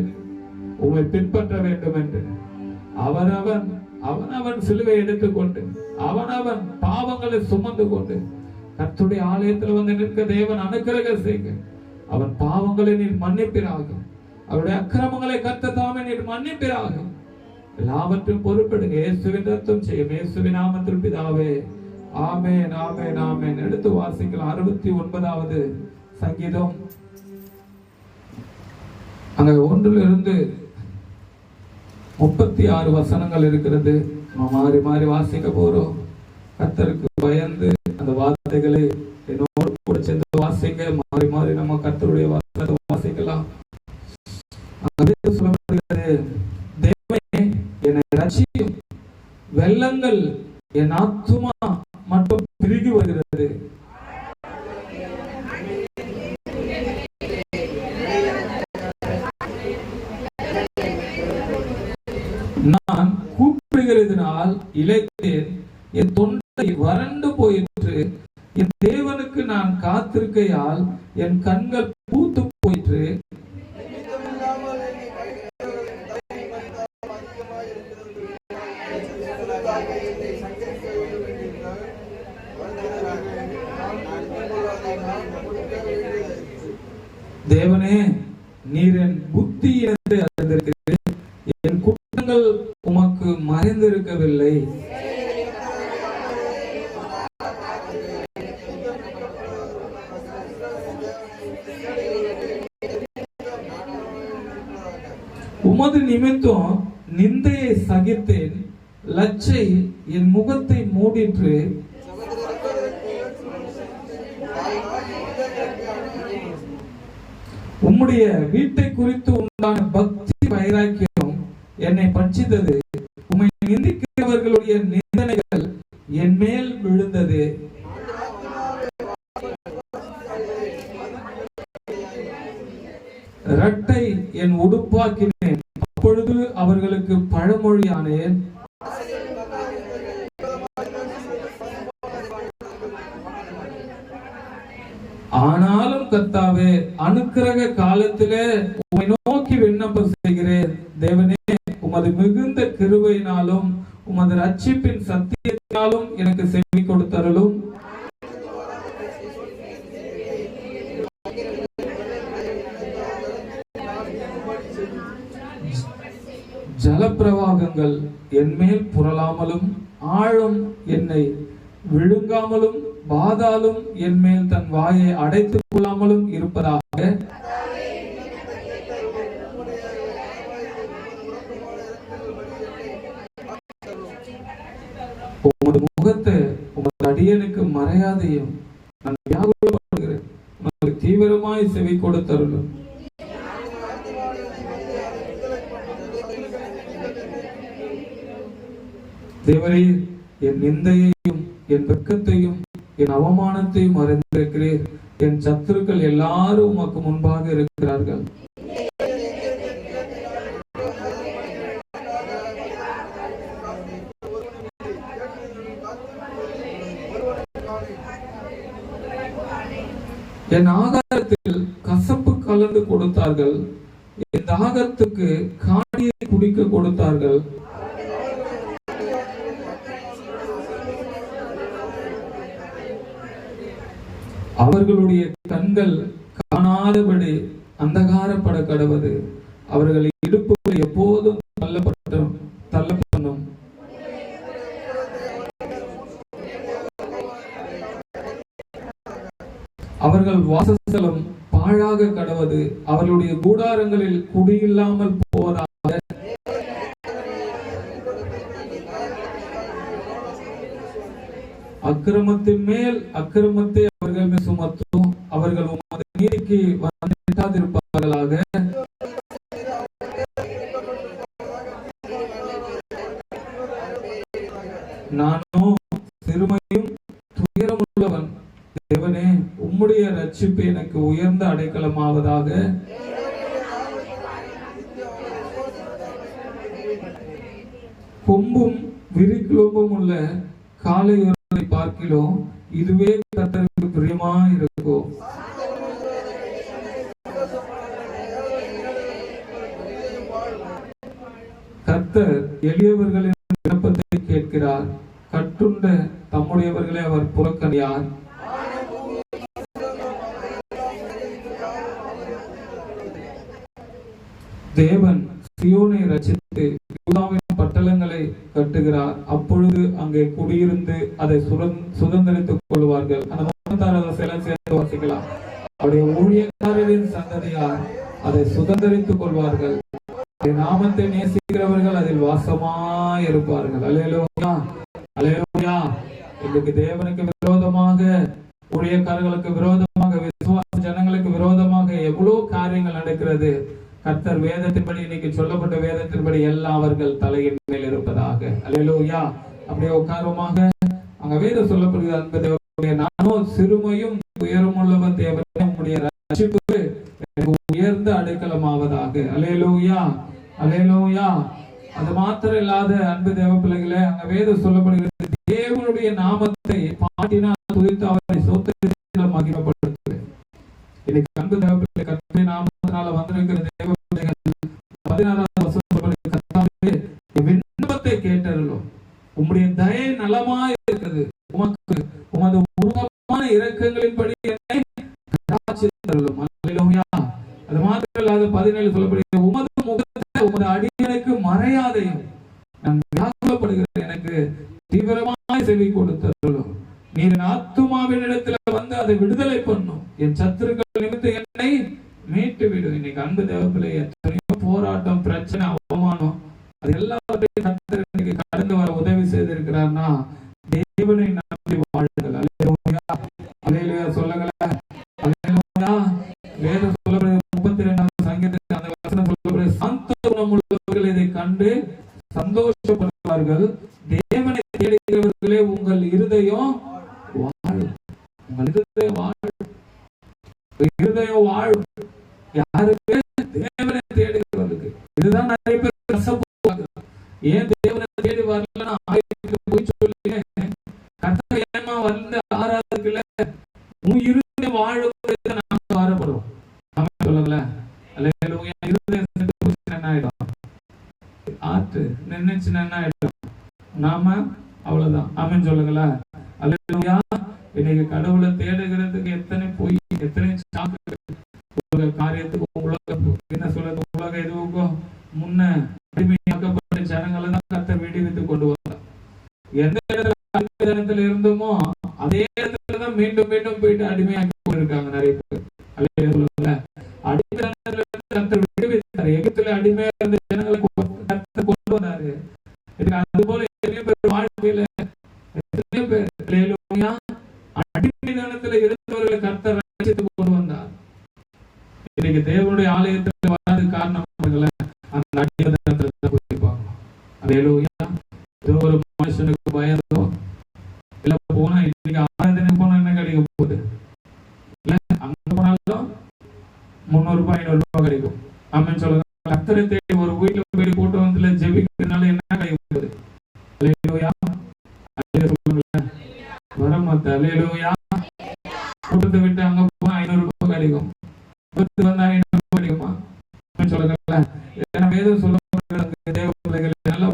உம்மை பின்பற்ற வேண்டும் என்று. அவனவன் சிலுவை எடுத்துக்கொண்டு அவனவன் பாவங்களை சுமந்து கொண்டு கர்த்தருடைய ஆலயத்தில் வந்து நிற்க தேவன் அனுக்கிரகம் செய்க. அவன் பாவங்களை நீர் மன்னிப்பிறாக, அவருடைய அக்கிரமங்களை கர்த்தர் தாமே நீர் மன்னிப்பிறாக. எல்லாவற்றையும் பொறுப்பெடுங்க. இயேசுவின் ரத்தம் செய்யும். இயேசுவின் நாமத்தில் பிதாவே, ஆமென், ஆமென், ஆமென். எடுத்து வாசிக்கலாம் 69வது சங்கீதம். அங்க 1 to 36 வசனங்கள் இருக்கிறது. நம்ம மாறி மாறி வாசிக்க போறோம். கர்த்தருக்கு பயந்து அந்த வார்த்தைகளை என்னோடு கூட சேர்ந்து வாசிக்க, மாறி மாறி நம்ம கர்த்தருடைய வார்த்தையை வாசிக்கலாம். தேவனே என்னை ரட்சியும், வெள்ளங்கள் என் ஆத்துமா மட்டும் திருகி வருகிறது. நான் கூப்பிடுகிறதினால் இளைத்தேன், என் தொண்டை வறண்டு போயிற்று. என் தேவனுக்கு நான் காத்திருக்கையால் என் கண்கள் பூத்து போயிற்று. தேவனே, நீர் என் புத்தி என்று அறிந்திருக்கிறீர், என் குற்றங்கள் உமக்கு மறைந்திருக்கவில்லை. உமது நிமித்தம் நிந்தையை சகித்தேன், லச்சை என் முகத்தை மூடிற்று. உம் உம்முடைய வீட்டை குறித்து உண்டான பக்தி வைராக்கியம் என்னை பட்சித்தது. உம்மை நிந்திக்கிறவர்களுடைய நிந்தனைகள் என் மேல் விழுந்தது. இரட்டை என் உடுப்பாக்கினேன். அப்பொழுது அவர்களுக்கு பழமொழியானேன். ஆனாலும் கர்த்தாவே, அனுக்கிரக காலத்திலே உம்மை நோக்கி விண்ணப்பம் செய்கிறேன். தேவனே, உமது மிகுந்த கிருபையினாலும் உமது ரட்சிப்பின் சத்தியத்தினாலும் எனக்கு செவி கொடுத்தருளும். ஜலப்பிரவாகங்கள் என்மேல் புரளாமலும் ஆழம் என்னை விழுங்காமலும் பாதாளும் என்மேல் தன் வாயை அடைத்துக் கொள்ளாமலும் இருப்பதாக. உமது முகத்தை உமது அடியனுக்கு மறையாதையும் நான் வியாகுலப்படுகிறேன். உமக்கு தீவிரமாய் செவி கொடுத்தருளும். தேவரே, என் நிந்தையையும் என் வெட்கத்தையும் என் அவமானத்தையும் அறிந்திருக்கிறீர். என் சத்துருக்கள் எல்லாரும் உமக்கு முன்பாக இருக்கிறார்கள். என் ஆகாரத்தில் கசப்பு கலந்து கொடுத்தார்கள். என் தாகத்துக்கு காடியை குடிக்க கொடுத்தார்கள். அவர்களுடைய கண்கள் காணாதபடி அந்தகாரப்பட கடவது. அவர்கள் இடுப்புகள் எப்போதும் தள்ளப்படும். அவர்கள் வாசஸ்தலம் பாழாக கடவது. அவர்களுடைய கூடாரங்களில் குடியில்லாமல் போவதாக. அக்கிரமத்தின் மேல் அக்கிரமத்தை அவர்கள் மேல் சுமத்தும். அவர்கள் உமது நீதிக்கு வந்திருப்பார்களாக. நானோ சிறுமையும் துயரமுள்ளவன். தேவனே, உம்முடைய ரட்சிப்பு எனக்கு உயர்ந்த அடைக்கலமாவதாக. கொம்பும் விரிக்குலோம்பும் உள்ள காளையரை பார்க்கிலும் இதுவே கர்த்தருக்கு பிரியமா இருக்கும். கர்த்தர் எளியவர்களின் விண்ணப்பத்தை கேட்கிறார். கட்டுண்ட தம்முடையவர்களை அவர் புறக்கணியார். தேவன் சியோனை ரட்சித்து யூதாவின் பட்டணங்களை கட்டுகிறார். அப்பொழுது அங்கே குடியிருந்து அதை சுதந்திரித்துக் கொள்வார்கள். அந்த சேர்ந்து வாசிக்கலாம். அவருடைய ஊழியக்காரரின் சந்ததியார் அதை சுதந்திரித்துக் கொள்வார்கள். நாமத்தை நேசிக்கிறவர்கள் அதில் வாசமாய் இருப்பார்கள். அல்லேலூயா, அல்லேலூயா. இன்றைக்கு தேவனுக்கு விரோதமாக, ஊழியக்காரர்களுக்கு விரோதமாக, விசுவாச ஜனங்களுக்கு விரோதமாக எவ்வளவு காரியங்கள் நடக்கிறது. கர்த்தர் வேதத்தின்படி, இன்னைக்கு சொல்லப்பட்ட வேதத்தின்படி எல்லாம் அவர்கள் தலையின் மேல் இருப்பதாக. அல்லேலூயா. அப்படியே உட்காரமாக அங்க வேதம் சொல்லப்படுகிறது. அன்பு தேவனுடைய, நானோ சிறுமையும் உயரமுள்ளவன். தேவனே, உம்முடைய ரட்சிப்பு உயர்ந்த அடைக்கலமாவதாக. அல்லேலூயா, அல்லேலூயா. அது மாத்திரம் இல்லாத அன்பு தேவ பிள்ளைகளே, அங்க வேதம் சொல்லப்படுகிறது. தேவனுடைய நாமத்தை பாடினால் துதித்து அவரை சோத்திரத்தில் மகிமைப்படுத்துகிறேன். இன்னைக்கு அன்பு தேவ பிள்ளை, கர்த்தருடைய நாமத்தினால வந்திருக்கிற தேவ பிள்ளைகள் 16வது வசனம், கர்த்தாவே விண்ணப்பத்தை கேட்டருளும். உம்முடைய தயை நலமாய் இருக்கிறது. உமக்கு உமது உருவமான இரக்கங்களின்படி என்னை கடாட்சித்தருளும். அல்லேலூயா. அது மாத்திரம் இல்லாத 17 சொல்லப்படுகிறது. உமது முகத்தை உமது அடியனுக்கு மறையாதையும் நான் வியாகுலப்படுகிறேன். எனக்கு தீவிரமாய் செவி கொடுத்தருளும். நீர் என் ஆத்துமாவின் இடத்துல வந்து அதை விடுதலை பண்ணும். என் சத்துருக்கள் நிமித்தம் என்னை மீட்டு விடும். இன்னைக்கு அன்பு தேவப்பிள்ளை, எத்தனையோ போராட்டம், பிரச்சனை, அவமானம், அது எல்லாவற்றையும் கர்த்தர் இன்னைக்கு கடந்து வர உதவி செய்திருக்கிறார்னா தேவனை நம்பி வாழுங்கள். அல்லேலூயா, அல்லேலூயா. சொல்லுங்களேன், அல்லேலூயா. வேதம் சொல்லப்படுகிறது அதை கண்டு சந்தோஷப்படுவார்கள். தேவனை தேடுகிறவர்களே உங்கள் இருதயம் வாழும். உங்கள் இருதயம் வாழும். இருதயம் வாழும் யாருக்கு? தேவனை தேடுகிறவர்களுக்கு. இதுதான் நிறைய பேர் கசப்பாங்க. ஏன் தேவனை தேடி வரலன்னா ஆயிரத்துக்கு போய் சொல்லி கர்த்தர் ஏமா வந்து ஆராதனைக்குள்ள உன் இருதயம் வாழும் நாம வரப்படுறோம். நாம சொல்லல அல்லேலூயா. இருதயம் என்ன ஆயிடும்? ஆத்து நின்னுச்சுன்னா என்ன ஆயிடும்? நாம அவ்வளவுதான். ஆமென் சொல்லுங்களா? அல்லேலூயா. இன்னைக்கு கடவுளை தேடுகிறதுக்கு எத்தனை பொய், எத்தனை சாக்கு, உலக காரியத்துக்கு, உலக என்ன சொல்றது, உலக எதுவுக்கும் முன்ன அடிமையாக்கப்பட்ட ஜனங்களை தான் கர்த்தர் விடுவித்து கொண்டு வந்தார். எந்த இடத்துல இருந்தோமோ அதே இடத்துலதான் மீண்டும் மீண்டும் போயிட்டு அடிமையாக்கி போயிருக்காங்க நிறைய பேர். அல்லேலூயா. அடிமைத்தனத்துல இருந்து கர்த்தர் விடுவித்தார். எகிப்துல அடிமையா இருந்த ஜனங்களை கர்த்தர் கொண்டு வந்தாரு. அது போல எத்தனையோ பேர் வாழ்க்கையில எத்தனையோ பேர் அல்லேலூயா அடிமைத்தனத்துல இருந்தவர்களை கர்த்தர் ரட்சித்து கொண்டு வந்தார். இன்னைக்கு தேவனுடைய ஆலயத்தில் வராது காரணம் அந்த அடிமைத்தனத்துல போயிருப்பாங்க. அல்லேலூயா. ஏதோ ஒரு மனுஷனுக்கு பயந்தோ இல்ல போனா இன்னைக்கு ஆராதனை போனா என்ன கிடைக்க போகுது? இல்ல அங்க போனாலும் 300 ரூபாய் 500 ரூபாய் கிடைக்கும். ஆமென் சொல்லுங்க. கர்த்தரை தேடி ஒரு வீட்டுல போய் கூட்டம் வந்து ஜெபிக்கிறதுனால என்ன கிடைக்க போகுது? அல்லேலூயா. அல்லேலூயா. வரமாத்த அல்லேலூயா. கூட்டத்தை விட்டு அங்க போனா 500 ரூபாய் கிடைக்கும். வந்தா 500 ரூபாய் கிடைக்குமா? சொல்லுங்க. ஏன்னா வேதம் சொல்ல தேவ பிள்ளைகள் நல்ல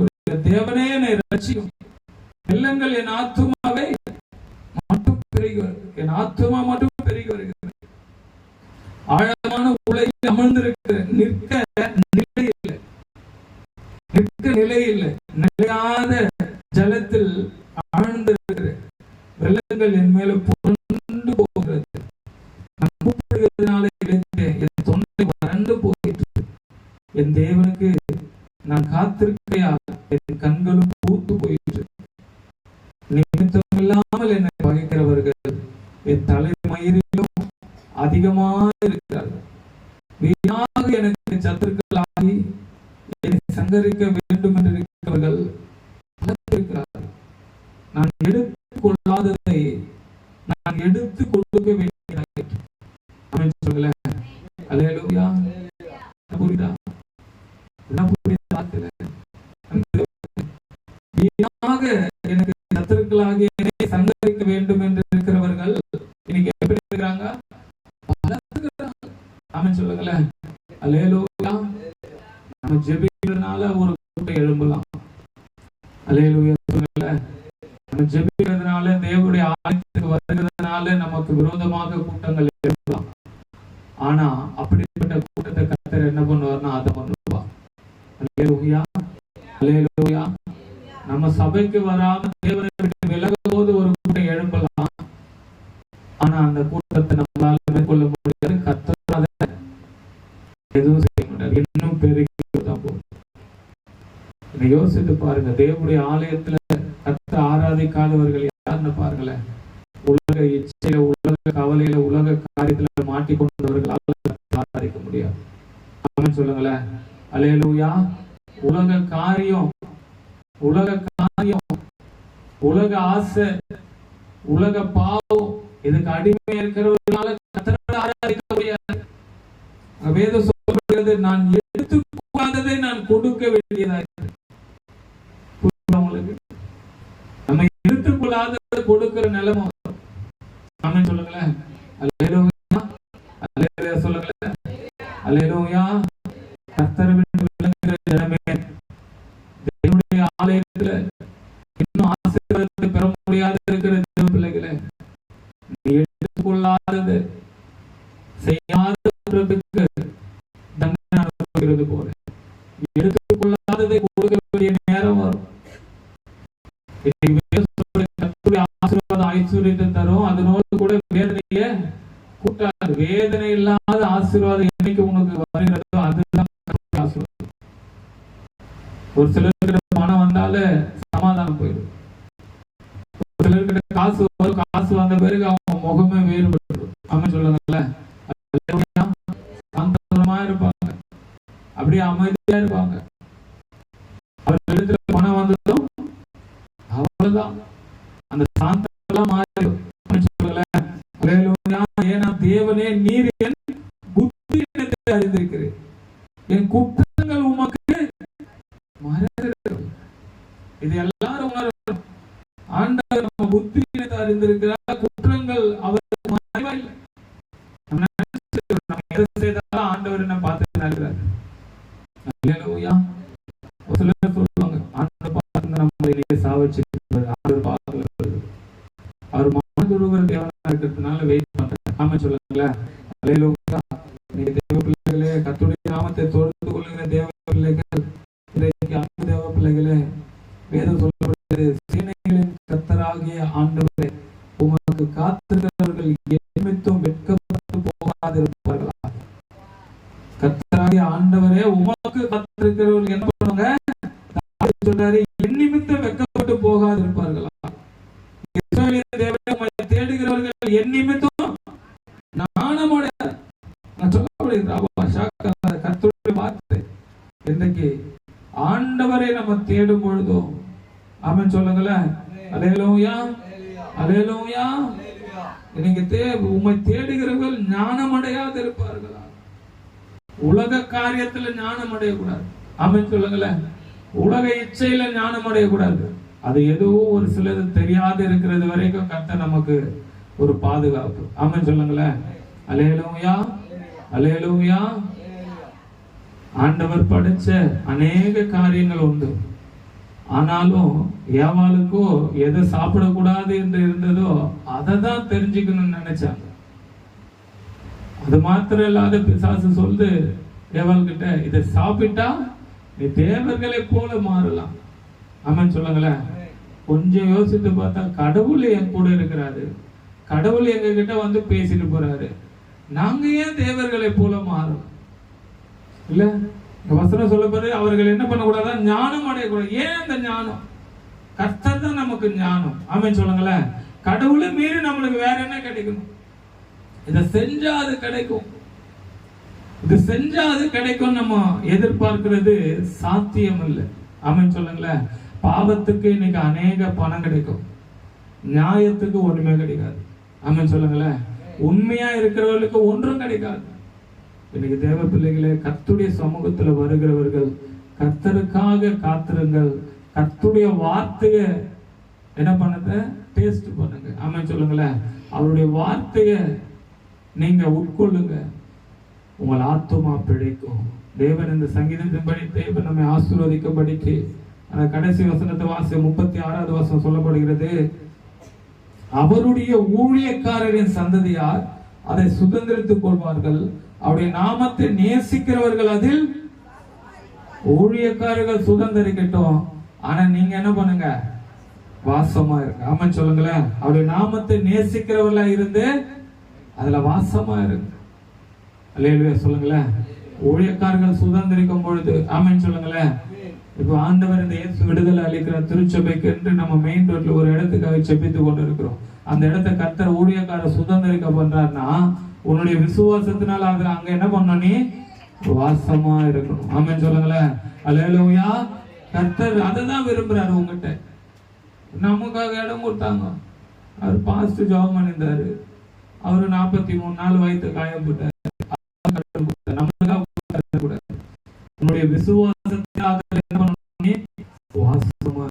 தேவனே என்னை ரட்சியும். இல்லங்கள் என் ஆத்துமாவை மட்டும் பெருகி வருகிறது. என் ஆத்துமா மட்டும் பெருகி வருகிறது. ஆழமான உலகில் அமர்ந்திருக்கிற நிற்க நிலை இல்லை. நிற்க நிலை இல்லை. நிலையாத ஜலத்தில் ஆழ்ந்திருக்கிற வெள்ளங்கள் என் மேல புரண்டு போகிறது. நான் கூப்பிடுகிறதுனால என் தொண்டை வறண்டு போயிற்று. என் தேவனுக்கு நான் காத்திருக்கையால் என் கண்களும் பூத்து போயிற்று. நிமித்தம் இல்லாமல் என்னை பகைக்கிறவர்கள் என் தலைமயிரிலும் அதிகமாக இருக்கிறார்கள். வீணாக எனக்கு சத்துருக்களாகி என்னை சங்கரிக்க வேண்டும் என்று இருக்கிறவர்கள் இருக்கிறார்கள். நான் எடுத்துக் கொள்ளாததை நான் எடுத்துக் கொடுக்க வேண்டியதாயிற்று. சொல்லுங்கள. அல்லேலூயா. புரியுதா? வீணாக எனக்கு சத்துருக்களாகிய என்னை சங்கரிக்க வேண்டும் என்று இருக்கிறவர்கள் இன்னைக்கு எப்படி இருக்கிறாங்க? ஆமென் சொல்லுங்களேன். அல்லேலூயா. நம்ம ஜெபிக்கிறதுனால ஒரு கூட்டம் எழும்பலாம். அல்லேலூயா சொல்லுங்களேன். நம்ம ஜெபிக்கிறதுனால தேவனுடைய ஆலயத்துக்கு வருகிறதுனால நமக்கு விரோதமாக கூட்டங்கள் எழும்பலாம். ஆனா அப்படிப்பட்ட கூட்டத்தை கர்த்தர் என்ன பண்ணுவார்னா அதை பண்ணுவார். அல்லேலூயா. அல்லேலூயா. நம்ம சபைக்கு வராம தேவனை விட்டு விலகும் போது ஒரு கூட்டம் எழும்பலாம். ஆனா அந்த கூட்டத்தை நம்மளால மேற்கொள்ள முடியாது. கர்த்தர் அதை எதுவும் செய்ய முடியாது. இன்னும் பெருகிதான் போகும். யோசித்து பாருங்க. தேவனுடைய ஆலயத்துல கர்த்தர் ஆராதிக்காதவர்கள் யாருன்னு பாருங்களேன். உலக இச்சையில, உலக கவலையில, உலக காரியத்துல மாட்டிக்கொண்டவர்களால் ஆராதிக்க முடியாது. ஆமென் சொல்லுங்களேன். அல்லேலூயா. உலக காரியம், உலக ஆசை, உலக பாவம், இதுக்கு அடிமையா இருக்கிறவர்களால கர்த்தரை ஆராதிக்க முடியாது. வேதம் சொல்கிறது, நான் எடுத்துக்கொள்ளாததை நான் கொடுக்க வேண்டியதாக. நம்ம எடுத்துக்கொள்ளாததை கொடுக்கிற நிலைமை. ஆமென் சொல்லுங்களேன். அல்லேலூயா. அல்லேலூயா சொல்லுங்களேன். அல்லேலூயா. கர்த்தரை விட்டு விலகுகிற ஜனமே, தேவனுடைய ஆலயத்துல இன்னும் ஆசீர்வாதத்தை பெற முடியாத இருக்கிற தேவ பிள்ளைகளே, நீ எடுத்துக்கொள்ளாதது செய்யாததுக்கு தண்டனை அனுபவிக்கிறது போல எடுத்துக்கொள்ளாததை கொடுக்க வேண்டிய நேரம் வரும். ஆசீர்வாதம் ஐஸ்வர்யத்தை தரும். அதனோடு கூட வேதனைய கூட்டாது. வேதனை இல்லாத ஆசீர்வாதம் என்னைக்கு உனக்கு வருகிறதோ அதுதான் ஆசீர்வாதம். ஒரு சிலர்கிட்ட பணம் வந்தால சமாதானம் போயிடும். ஒரு சிலர்கிட்ட காசு வந்த பிறகு அவங்க முகமே வேறுபட்டு. ஆமென் சொல்லுங்கல்ல. சாந்தமா இருப்பாங்க, அப்படியே அமைதியா இருப்பாங்க. இடத்துல பணம் வந்ததும் அவ்வளவுதான், அந்த சாந்தம் மாறிடும். ஏன்னா தேவனே நீர் என் புத்தியினத்தை அறிந்திருக்கிறேன், என் குற்றங்கள் உமக்கு மறைந்திருக்கிறது. இது எல்லாரும் உணரணும். ஆண்டவர் நம்ம புத்தியினத்தை அறிந்திருக்கிறார், குற்றங்கள் அவருக்கு மறைவாயில்லை. நம்ம எதை செய்தாலும் ஆண்டவர் என்ன பார்த்து இருக்கிறார். அல்லேலூயா. ஒரு சிலர் சொல்லுவாங்க, ஆண்டவர் பார்த்து நம்மளை சாவச்சு ஆண்டவர் பார்த்து அவர் மனதுருவர் தேவனா இருக்கிறதுனால வெயிட் பண்றாரு. ஆமா சொல்லுங்களேன். அல்லேலூயா. நீங்க தேவ பிள்ளைகளே, கர்த்தருடைய நாமத்தை தொழுது கொள்ளுகிற தேவ பிள்ளைகள், இன்றைக்கு அன்பு தேவ பிள்ளைகளே, வேதம் சொல்லப்படுகிறது, சேனைகளின் கர்த்தராகிய ஆண்டவரே உமக்கு காத்திருக்கிறவர்கள் எண்ணிமித்தும் வெட்கப்பட்டு போகாதிருப்பார்களா. கர்த்தராகிய ஆண்டவரே உமக்கு காத்திருக்கிறவர்கள் என்ன பண்ணுவாங்க சொல்றாரு, எண்ணிமித்தும் வெட்கப்பட்டு போகாதிருப்பார்களா. தேடுகிறவர்கள் என் நிமித்தம் நாணமடைய கர்த்தருடைய வார்த்தை. இன்றைக்கு ஆண்டவரை நம்ம தேடும் பொழுதும் ஆமென் சொல்லுங்களேன். அல்லேலூயா, அல்லேலூயா. இன்னைக்கு உம்மை தேடுகிறவர்கள் ஞானம் அடையாது இருப்பார்களா. உலக காரியத்துல ஞானம் அடையக்கூடாது. ஆமென் சொல்லுங்களேன். உலக இச்சையில ஞானம் அடையக்கூடாது. அது எதுவும் ஒரு சிலது தெரியாது இருக்கிறது வரைக்கும் கர்த்தர் நமக்கு ஒரு பாதுகாப்பு. ஆமென் சொல்லுங்களேன். அல்லேலூயா, அல்லேலூயா. ஆண்டவர் படைச்ச அநேக காரியங்கள் உண்டு. ஆனாலும் ஏவாளுக்கோ எதை சாப்பிடக்கூடாது என்று இருந்ததோ அதை தான் தெரிஞ்சுக்கணும்னு நினைச்சாங்க. அது மாத்திரம் இல்லாத பிசாசு சொல்லுது ஏவாள் கிட்ட, இதை சாப்பிட்டா நீ தேவர்களை போல மாறலாம். ஆமென் சொல்லுங்களேன். கொஞ்சம் யோசித்து பார்த்தா கடவுள் என் கூட இருக்கிறாரு, கடவுள் எங்க கிட்ட வந்து பேசிட்டு போறாரு, நாங்க ஏன் தேவர்களை போல மாறும்? இல்ல வசனம் சொல்லப்படுது, அவர்கள் என்ன பண்ணக்கூடாது, ஞானம் அடையக்கூடாது. ஏன் அந்த ஞானம்? கர்த்தர் தான் நமக்கு ஞானம். ஆமென் சொல்லுங்களேன். கடவுளை மீறி நம்மளுக்கு வேற என்ன கிடைக்கணும்? இதை செஞ்சா அது கிடைக்கும், இது செஞ்சா அது கிடைக்கும் நம்ம எதிர்பார்க்கிறது சாத்தியம் இல்லை. ஆமென் சொல்லுங்களேன். பாவத்துக்கு இன்னைக்கு அநேக பணம் கிடைக்கும், நியாயத்துக்கு ஒண்ணுமே கிடைக்காது. ஆமென் சொல்லுங்களேன். உண்மையா இருக்கிறவர்களுக்கு ஒன்றும் கிடைக்காது. இன்னைக்கு தேவ பிள்ளைகளே, கர்த்தருடைய சமூகத்துல வருகிறவர்கள் கர்த்தருக்காக காத்திருங்கள். கர்த்தருடைய வார்த்தைய என்ன பண்ணுங்க, டேஸ்ட் பண்ணுங்க. ஆமென் சொல்லுங்களேன். அவருடைய வார்த்தைய நீங்க உட்கொள்ளுங்க, உங்கள் ஆத்துமா பிழைக்கும். தேவன் இந்த சங்கீதத்தின்படி தேவன் நம்மை ஆசீர்வதிக்கும்படிக்கு அந்த கடைசி வசனத்தை வாசி 36வது வசனம் சொல்லப்படுகிறது, அவருடைய ஊழியக்காரரின் சந்ததியார் அதை சுதந்திரித்துக் கொள்வார்கள், அவருடைய நாமத்தை நேசிக்கிறவர்கள் அதில். ஊழியக்காரர்கள் சுதந்திரிக்கட்டும், ஆனா நீங்க என்ன பண்ணுங்க, வாசமா இருங்க. ஆமென் சொல்லுங்களேன். அவருடைய நாமத்தை நேசிக்கிறவர்களா இருந்து அதுல வாசமா இருங்க. அல்லேலூயா சொல்லுங்களேன். ஊழியக்காரர்கள் சுதந்திரிக்கும் பொழுது ஆமென் சொல்லுங்களேன். இப்போ ஆண்டவர் இந்த இயேசு விடுதலை அளிக்கிற திருச்சபைக்கு என்று நம்ம மெயின் ரோட்ல ஒரு இடத்துக்காக செபித்து கொண்டு இருக்கிறோம். அந்த இடத்தை கர்த்தர் ஊழியக்கார சுதந்திரிக்க பண்றாருன்னா உன்னுடைய விசுவாசத்தினால அதுல அங்க என்ன பண்ணணும், நீ வாசமா இருக்கணும். ஆமென் சொல்லுங்களேன். அல்லேலூயா. கர்த்தர் அதை தான் விரும்புறாரு உங்ககிட்ட. நமக்காக இடம் கொடுத்தாங்க, அவர் பாஸ்ட் ஜாப் பண்ணியிருந்தாரு, அவரு 43 நாள் வயிற்று காயப்பட்டார். உன்னுடைய விசுவாசத்தினால வாசமா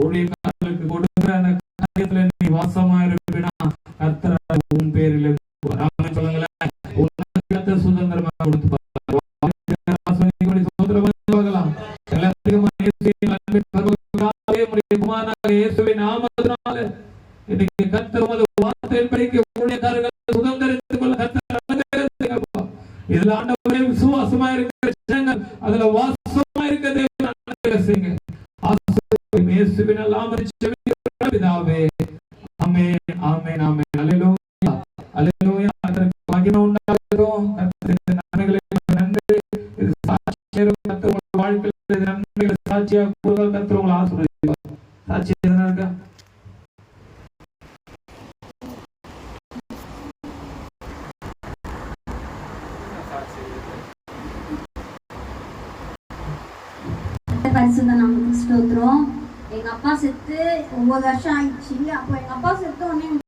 ஊழியக்காரர்களுக்கு கொடுக்கிற அந்த காரியத்துல நீ வாசமா இருப்பினா கர்த்தர் உன் பேரில் சொல்லுங்களேன். உனக்கு சுதந்திரமா கொடுத்து இதுல ஆண்டவரே விசுவாசமா இருக்கிற ஜனங்கள் அதுல வாசமா இருக்க தேவன் செய்யுங்க. இயேசுவின் நாமத்தில் ஜெபிக்கிறோம் பிதாவே. ஆமென், ஆமென், ஆமென். அல்லேலூயா, அல்லேலூயா. கர்த்தருக்கு மகிமை உண்டாகட்டும். கர்த்தருக்கு நன்மைகளை நன்றி. இது சாட்சியாக கர்த்தர் உங்கள் வாழ்க்கையில் நன்மைகளை சாட்சியாக கூறுங்கள். கர்த்தர் உங்களை ஆசீர்வதிப்பார். சாட்சி எதனா இருக்கா? பரிசுத்த நாமத்துக்கு ஸ்தோத்திரம். எங்கள் அப்பா செத்து 9 வருஷம் ஆயிடுச்சு. அப்போ எங்கள் அப்பா செத்து உடனே